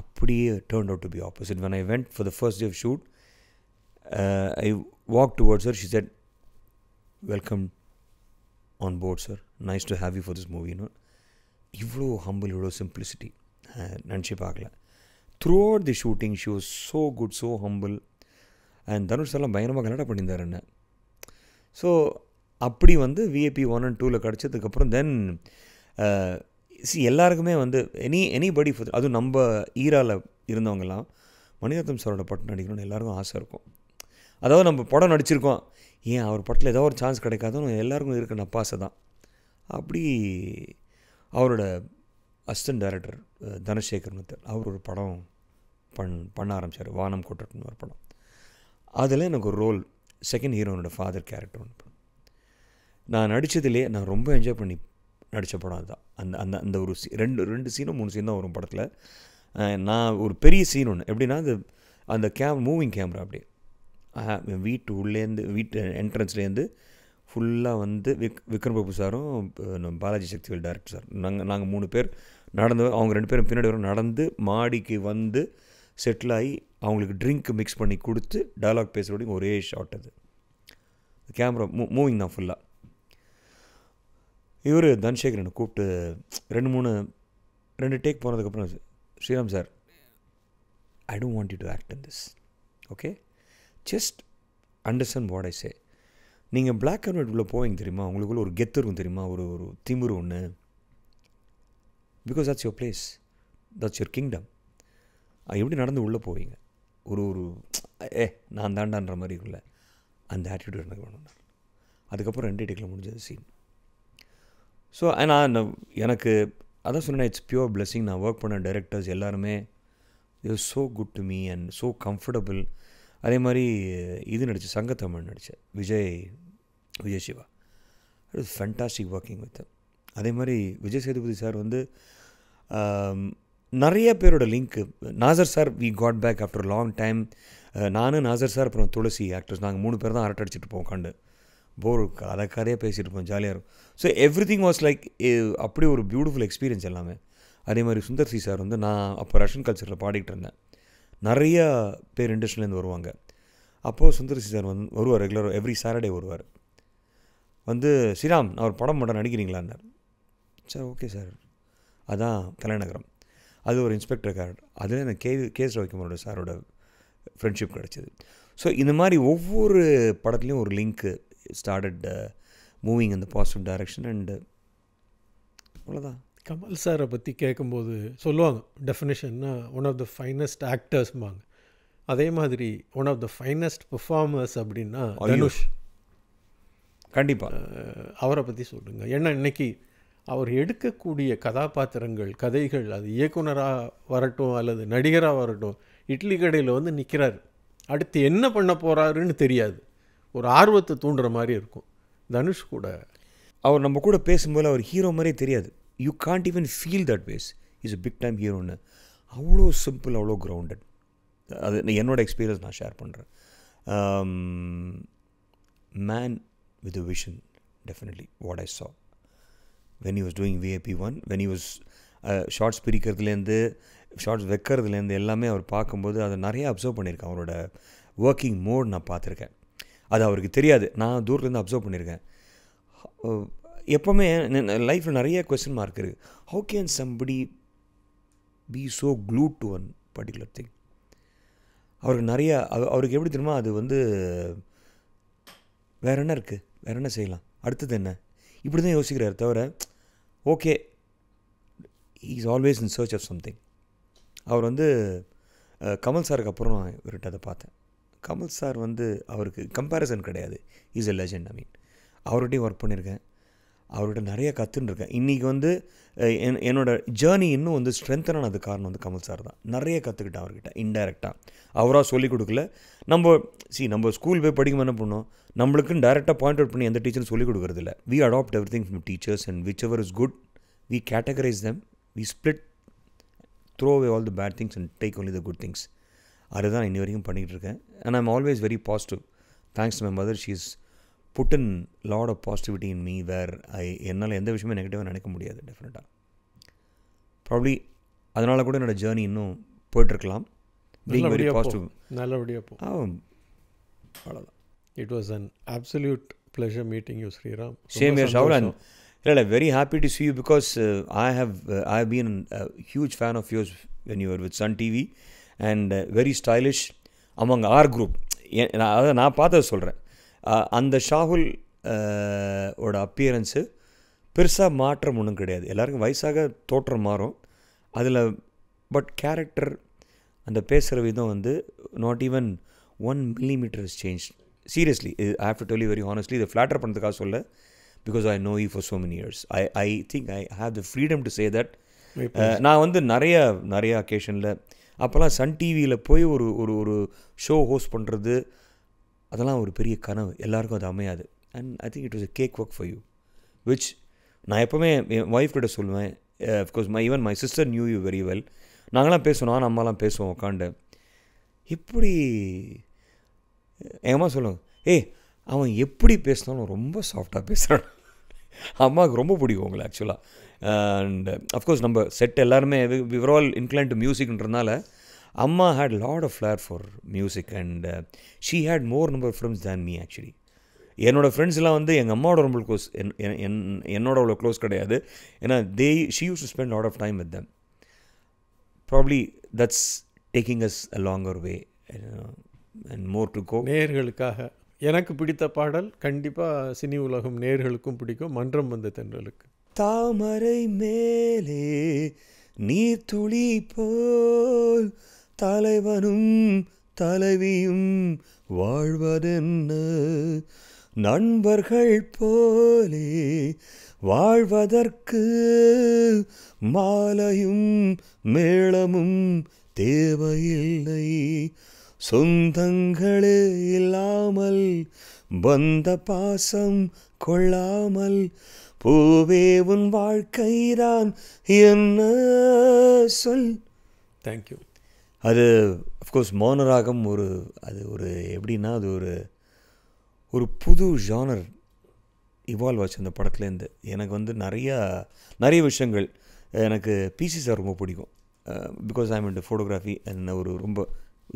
அப்படியே turn out to be opposite. when I went for the first day of shoot, I walked towards her. She said, welcome on board sir, nice to have you for this movie. இவ்வளோ humble, இவ்வளோ simplicity நினச்சி பார்க்கல. Through out the shooting she was so good, so humble. And Dhanush எல்லாம் பயங்கரமாக கல்யாணம் பண்ணியிருந்தார் என்ன. So அப்படி வந்து VIP 1 and 2 கிடச்சதுக்கப்புறம் தென் எல்லாருக்குமே வந்து எனிபடி அதுவும் நம்ம ஈராவில் இருந்தவங்கலாம் மணிரத்னம் சாரோட படம் நடிக்கணும்னு எல்லாருக்கும் ஆசை இருக்கும். அதாவது நம்ம படம் நடிச்சிருக்கோம், ஏன் அவர் படத்தில் ஏதோ ஒரு சான்ஸ் கிடைக்காதுன்னு எல்லாருக்கும் இருக்க நப்பாசை தான். அப்படி அவரோட அசிஸ்டன்ட் டைரக்டர் தனசேகர் மித்தர் அவர் ஒரு படம் பண்ண ஆரம்பித்தார், வானம் கொட்டட்னு ஒரு படம். அதில் எனக்கு ஒரு ரோல், செகண்ட் ஹீரோனோட ஃபாதர் கேரக்டர் ஒன்று படம். நான் நடித்ததுலேயே நான் ரொம்ப என்ஜாய் பண்ணி நடித்த படம் அதுதான். அந்த அந்த ஒரு ரெண்டு சீனோ 3 சீன் தான் வரும் படத்தில். நான் ஒரு பெரிய சீன் ஒன்று எப்படின்னா, அந்த மூவிங் கேமரா அப்படியே வீட்டு உள்ளேருந்து, வீட்டு என்ட்ரன்ஸ்லேருந்து ஃபுல்லாக வந்து விக்ரம் பிரபு சாரும் பாலாஜி சக்திவேல் டைரக்டர் சார், நாங்கள் 3 பேர் நடந்து, அவங்க 2 பேரும் பின்னாடி வரும், நடந்து மாடிக்கு வந்து செட்டில் ஆகி அவங்களுக்கு ட்ரிங்க் மிக்ஸ் பண்ணி கொடுத்து டயலாக் பேசுகிறோடையும் ஒரே ஷாட். அது கேமரா மூவிங் தான் ஃபுல்லாக. இவர் தனசேகர் என்னை கூப்பிட்டு 2 டேக் போனதுக்கப்புறம், Sriram sir, I don't want you to act in this, okay, just understand what I say. நீங்கள் பிளாக் அண்ட் ஒயிட் உள்ள போவீங்க தெரியுமா, உங்களுக்குள்ள ஒரு கெத்து இருக்கும் தெரியுமா, ஒரு திமிரு ஒன்று. Because that's your place, that's your kingdom. எப்படி நடந்து உள்ளே போவீங்க, ஒரு நான் தாண்டான்ற மாதிரி இருக்குல்ல, அந்த ஆட்டிடியூட் எனக்கு வேணும். அதுக்கப்புறம் 2 டேக்கில் முடிஞ்சது சீன். ஸோ நான் எனக்கு அதான் சொன்னேன், இட்ஸ் பியூர் பிளெஸிங். நான் ஒர்க் பண்ண டைரக்டர்ஸ் எல்லாருமே இது so good to me and so comfortable. அதே மாதிரி இது நடித்த சங்கத்தமிழ் நடித்தேன், Vijay Siva, it is fantastic working with. அதே மாதிரி விஜய் சேதுபதி சார் வந்து நிறைய பேரோட லிங்க்கு. Nassar sir we got back after long time. நானும் நாசர் சார் அப்புறம் துளசி ஆக்டர்ஸ், நாங்கள் 3 பேர் தான் அரட்டை அடிச்சுட்டு இருப்போம், உட்காந்து போர் கதையாக பேசிகிட்டு இருப்போம், ஜாலியாக இருக்கும். So every thing was like அப்படி ஒரு பியூட்டிஃபுல் எக்ஸ்பீரியன்ஸ் எல்லாமே. அதே மாதிரி சுந்தர் சி சார் வந்து, நான் அப்போ ரஷ்யன் கல்ச்சரில் பாடிக்கிட்டு இருந்தேன், நிறையா பேர் இண்டஸ்ட்ரியிலேருந்து வருவாங்க. அப்போது சுந்தர் சி சார் வந்து வருவார், ரெகுலராக எவ்ரி சாட்டர்டே வருவார். வந்து ஸ்ரீராம் நான் ஒரு படம் மட்டும் நடிக்கிறீங்களான்னார். சார் ஓகே சார், அதான் கல்யாணநகரம், அது ஒரு இன்ஸ்பெக்டர் கேரக்டர். அதில் எனக்கு கேஎஸ் ரவிக்குமாரோட சாரோட ஃப்ரெண்ட்ஷிப் கிடச்சிது. ஸோ இந்த மாதிரி ஒவ்வொரு படத்துலேயும் ஒரு link started moving in the positive direction. And அவ்வளோதான். கமல் சாரை பற்றி கேட்கும்போது சொல்லுவாங்க, டெஃபினேஷன்னா ஒன் ஆஃப் த ஃபைனஸ்ட் ஆக்டர்ஸ்பாங்க. அதே மாதிரி one of the finest performers அப்படின்னா தனுஷ். கண்டிப்பாக அவரை பற்றி சொல்லுங்கள். ஏன்னா இன்றைக்கி அவர் எடுக்கக்கூடிய கதாபாத்திரங்கள், கதைகள், அது இயக்குனராக வரட்டும் அல்லது நடிகராக வரட்டும், இட்லி கடையில் வந்து நிற்கிறார், அடுத்து என்ன பண்ண போகிறாருன்னு தெரியாது, ஒரு ஆர்வத்தை தூண்டுற மாதிரி இருக்கும். தனுஷ் கூட அவர் நம்ம கூட பேசும்போது அவர் ஹீரோ மாதிரியே தெரியாது. You can't even feel that was is a big time ஹீரோன்னு. அவ்வளோ சிம்பிள், அவ்வளோ கிரவுண்டட். அது என்னோடய எக்ஸ்பீரியன்ஸ் நான் ஷேர் பண்ணுறேன். Man with a vision, definitely what I சா when he was doing VIP 1, when he was shots பிரிக்கிறதுலேருந்து ஷார்ட்ஸ் வைக்கிறதுலேருந்து எல்லாமே அவர் பார்க்கும்போது அதை நிறைய அப்சர்வ் பண்ணியிருக்கேன். அவரோட ஒர்க்கிங் மோட் நான் பார்த்துருக்கேன். அது அவருக்கு தெரியாது, நான் தூரத்துலேருந்து அப்சர்வ் பண்ணியிருக்கேன். எப்போவுமே லைஃப்பில் நிறைய கொஸ்டின் மார்க் இருக்குது. How can somebody be so glued to one particular thing? அவருக்கு நிறைய அவருக்கு எப்படி தெரியுமா, அது வந்து வேறு என்ன இருக்குது, வேறு என்ன செய்யலாம், அடுத்தது என்ன, இப்படி தான் யோசிக்கிறார் தவிர, okay is always in search of something. அவர் வந்து கமல் சாருக்கு அப்புறம் நான் இவர்கிட்ட அதை பார்த்தேன். கமல் சார் வந்து அவருக்கு கம்பேரிசன் கிடையாது, is a legend. I mean அவர்கிட்டையும் ஒர்க் பண்ணியிருக்கேன், அவர்கிட்ட நிறைய கற்றுன்ருக்கேன். இன்றைக்கி வந்து என்னோடய ஜேர்னி இன்னும் வந்து ஸ்ட்ரென்த்தன் ஆனது காரணம் வந்து கமல் சார் தான். நிறைய கற்றுக்கிட்டேன் அவர்கிட்ட இன்டைரக்டாக. அவராக சொல்லிக் கொடுக்கல. நம்ம ஸ்கூல் போய் படிக்கும் என்ன பண்ணோம், நம்மளுக்குன்னு டைரெக்டாக பாயிண்ட் அவுட் பண்ணி எந்த டீச்சரும் சொல்லிக் கொடுக்குறதில்ல. We adopt everything from teachers and whichever is good we categorise them, we split, throw away all the bad things and take only the good things. அதுதான் இன்னி வரைக்கும் பண்ணிகிட்டு இருக்கேன். And I'm always very positive. Thanks to my mother, she is put in lot of positivity in me where என்னால் எந்த விஷயமே நெகட்டிவாக நினைக்க முடியாது டெஃபினட்டாக. ப்ராப்ளி அதனால் கூட என்னோடய ஜேர்னி இன்னும் போயிட்டுருக்கலாம். Being very positive. நல்லபடியாக போ. அவ்வளோதான். It was an absolute pleasure meeting you, Sriram. Same here, Shaul. And very happy to see you because I have been a huge fan of yours when you were with Sun TV and very stylish among our group. அதான் நான் பார்த்ததை சொல்கிறேன். அந்த ஷாகுல் ஓட appearance பெருசாக மாற்றம் ஒன்றும் கிடையாது. எல்லாருக்கும் வயசாக தோற்றம் மாறும் அதில். பட் கேரக்டர் அந்த பேசுகிற விதம் வந்து not even 1 millimeter has changed. Seriously, I have to tell you very honestly, இதை ஃப்ளாட்டர் பண்ணுறதுக்காக சொல்ல, because I know you for so many years. I think I have the freedom to say that. நான் வந்து நிறைய அக்கேஷனில் அப்போல்லாம் Sun டிவியில் போய் ஒரு ஷோ ஹோஸ்ட் பண்ணுறது அதெல்லாம் ஒரு பெரிய கனவு. எல்லாருக்கும் அது அமையாது. And I think it was a cake work for you, which நான் எப்போவுமே என் ஒய்ஃப் கிட்ட சொல்லுவேன். Of course even my sister knew you very well. நாங்களாம் பேசுவோம், நான் அம்மாலாம் பேசுவோம் உட்காண்டு. இப்படி எங்கள் அம்மா சொல்லுவாங்க, அவன் எப்படி பேசினாலும் ரொம்ப சாஃப்டாக பேசுகிறான். அம்மாவுக்கு ரொம்ப பிடிக்கும் உங்களை ஆக்சுவலாக. அண்ட் அஃப்கோர்ஸ் நம்ம செட் எல்லாருமே விவர் ஆல் இன்க்ளைன் டு மியூசிக்ன்றதுனால அம்மா had lot of flair for music and she had more number friends than me actually. என்னோடய ஃப்ரெண்ட்ஸ்லாம் வந்து எங்கள் அம்மாவோட ரொம்ப க்ளோஸ், என்னோட அவ்வளோ க்ளோஸ் கிடையாது. ஏன்னா she used to spend lot of time with them. Probably that's taking us a longer way and more to go. நேயர்களுக்காக எனக்கு பிடித்த பாடல் கண்டிப்பாக சினி உலகம் நேயர்களுக்கும் பிடிக்கும். மன்றம் வந்த தென்றலுக்கு. தாமரை மேலே நீர் துளி போல் தலைவனும் தலைவியும் வாழ்வதென்ன, நண்பர்கள் போலே வாழ்வதற்கு மாலையும் மேளமும் தேவையில்லை, சொந்தங்களே இல்லாமல் பந்த பாசம் கொள்ளாமல் பூவே உன் வாழ்க்கைதான் என்ன சொல். தேங்க்யூ. அது அஃப்கோர்ஸ் மௌனராகம் அது எப்படின்னா அது ஒரு புது ஜானர் இவால்வ் ஆச்சு அந்த படத்துலேருந்து. எனக்கு வந்து நிறைய விஷயங்கள் எனக்கு பிசி சார் ரொம்ப பிடிக்கும். Because I mean photography and ரொம்ப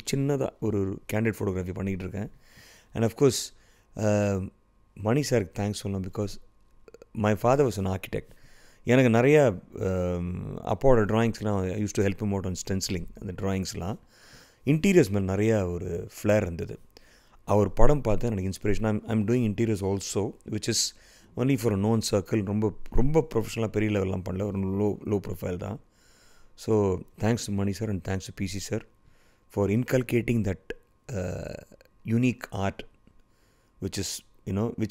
சின்னதாக ஒரு கேண்டிட் ஃபோட்டோகிராஃபி பண்ணிக்கிட்டு இருக்கேன். அண்ட் அஃப்கோர்ஸ் மணி சாருக்கு தேங்க்ஸ் சொல்லணும். Because my father was an architect. எனக்கு நிறையா அப்பாவோட ட்ராயிங்ஸ்லாம் use to help out on stencilling. அந்த ட்ராயிங்ஸ்லாம் இன்டீரியர்ஸ் மேலே நிறையா ஒரு ஃப்ளேர் இருந்தது. அவர் படம் பார்த்து எனக்கு inspiration. I'm doing interiors also which is only for a known circle. ரொம்ப ப்ரொஃபஷனலாக பெரிய லெவல்லாம் பண்ணல, ஒரு லோ ப்ரொஃபைல் தான். So thanks to Mani sir and thanks to PC sir for inculcating that unique art which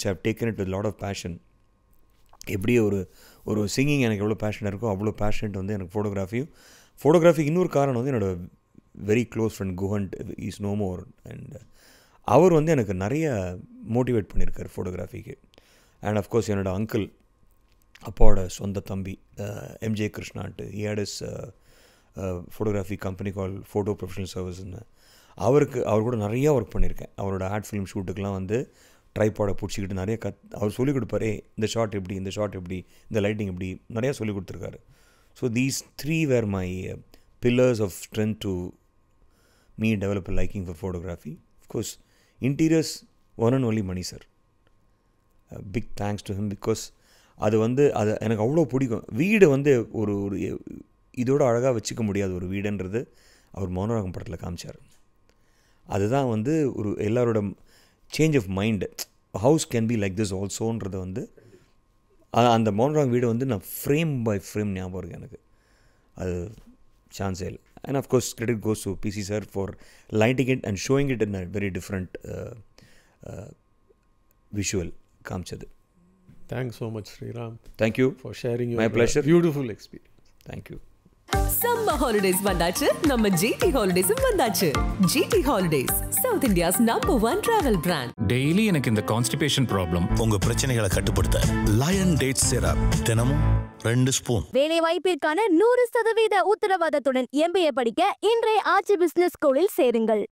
I've taken it with a lot of passion. எப்படி ஒரு singing எனக்கு எவ்வளோ பேஷனாக இருக்கோ அவ்வளோ பேஷனட் வந்து எனக்கு ஃபோட்டோகிராஃபிக்கு இன்னொரு காரணம் வந்து என்னோடய வெரி க்ளோஸ் ஃப்ரெண்ட் குஹண்ட் இஸ் நோ மோர். அண்ட் அவர் வந்து எனக்கு நிறைய மோட்டிவேட் பண்ணியிருக்கார் ஃபோட்டோகிராஃபிக்கு. அண்ட் அஃப்கோர்ஸ் என்னோடய அங்கிள் அப்பாவோட சொந்த தம்பி எம்ஜே கிருஷ்ணான்ட்டு had his photography company call photo professional சர்வீஸ்ன்னு. அவர் கூட நிறையா ஒர்க் பண்ணியிருக்கேன். அவரோட ஆட் ஃபிலிம் ஷூட்டுக்கெலாம் வந்து ட்ரைபாடை பிடிச்சிக்கிட்டு நிறைய அவர் சொல்லிக் கொடுப்பாரே, இந்த ஷாட் எப்படி, இந்த லைட்டிங் எப்படி, நிறையா சொல்லிக் கொடுத்துருக்காரு. So these 3 were my pillars of strength to me develop a liking for photography. Of course, interiors, one and only Mani sir. Big thanks to him because அது எனக்கு அவ்வளோ பிடிக்கும். வீடு வந்து ஒரு இதோட அழகாக வச்சுக்க முடியாது ஒரு வீடுன்றது அவர் மௌனராகம் படத்தில் காமிச்சார். அதுதான் வந்து ஒரு எல்லாரோட change of mind. House can be like this ஆல்சோன்றது வந்து அந்த மௌனராகம் வீடு வந்து நான் ஃப்ரேம் பை ஃப்ரேம் ஞாபகம் இருக்குது எனக்கு. அது சான்ஸே இல்லை. And of course credit goes to PC sir for lighting it and showing it in a very different visual காமிச்சது. Thanks so much Sriram. Thank you for sharing my pleasure. Beautiful experience. Thank you. Summer holidays வந்தாச்சு, நம்ம GT ஹாலிடேஸும் வந்தாச்சு. GT holidays, South India's number 1 travel brand. Daily எனக்கு இந்த constipation problem. உங்க பிரச்சனைகளை கட்டுப்படுத்த லயன் டேட் சிரப் தினமும் 2 ஸ்பூன். வேலை வாய்ப்பிற்கான 100% உத்தரவாதத்துடன் MBA படிக்க இன்றைய ஆச்சி பிசினஸ் ஸ்கூலில் சேருங்கள்.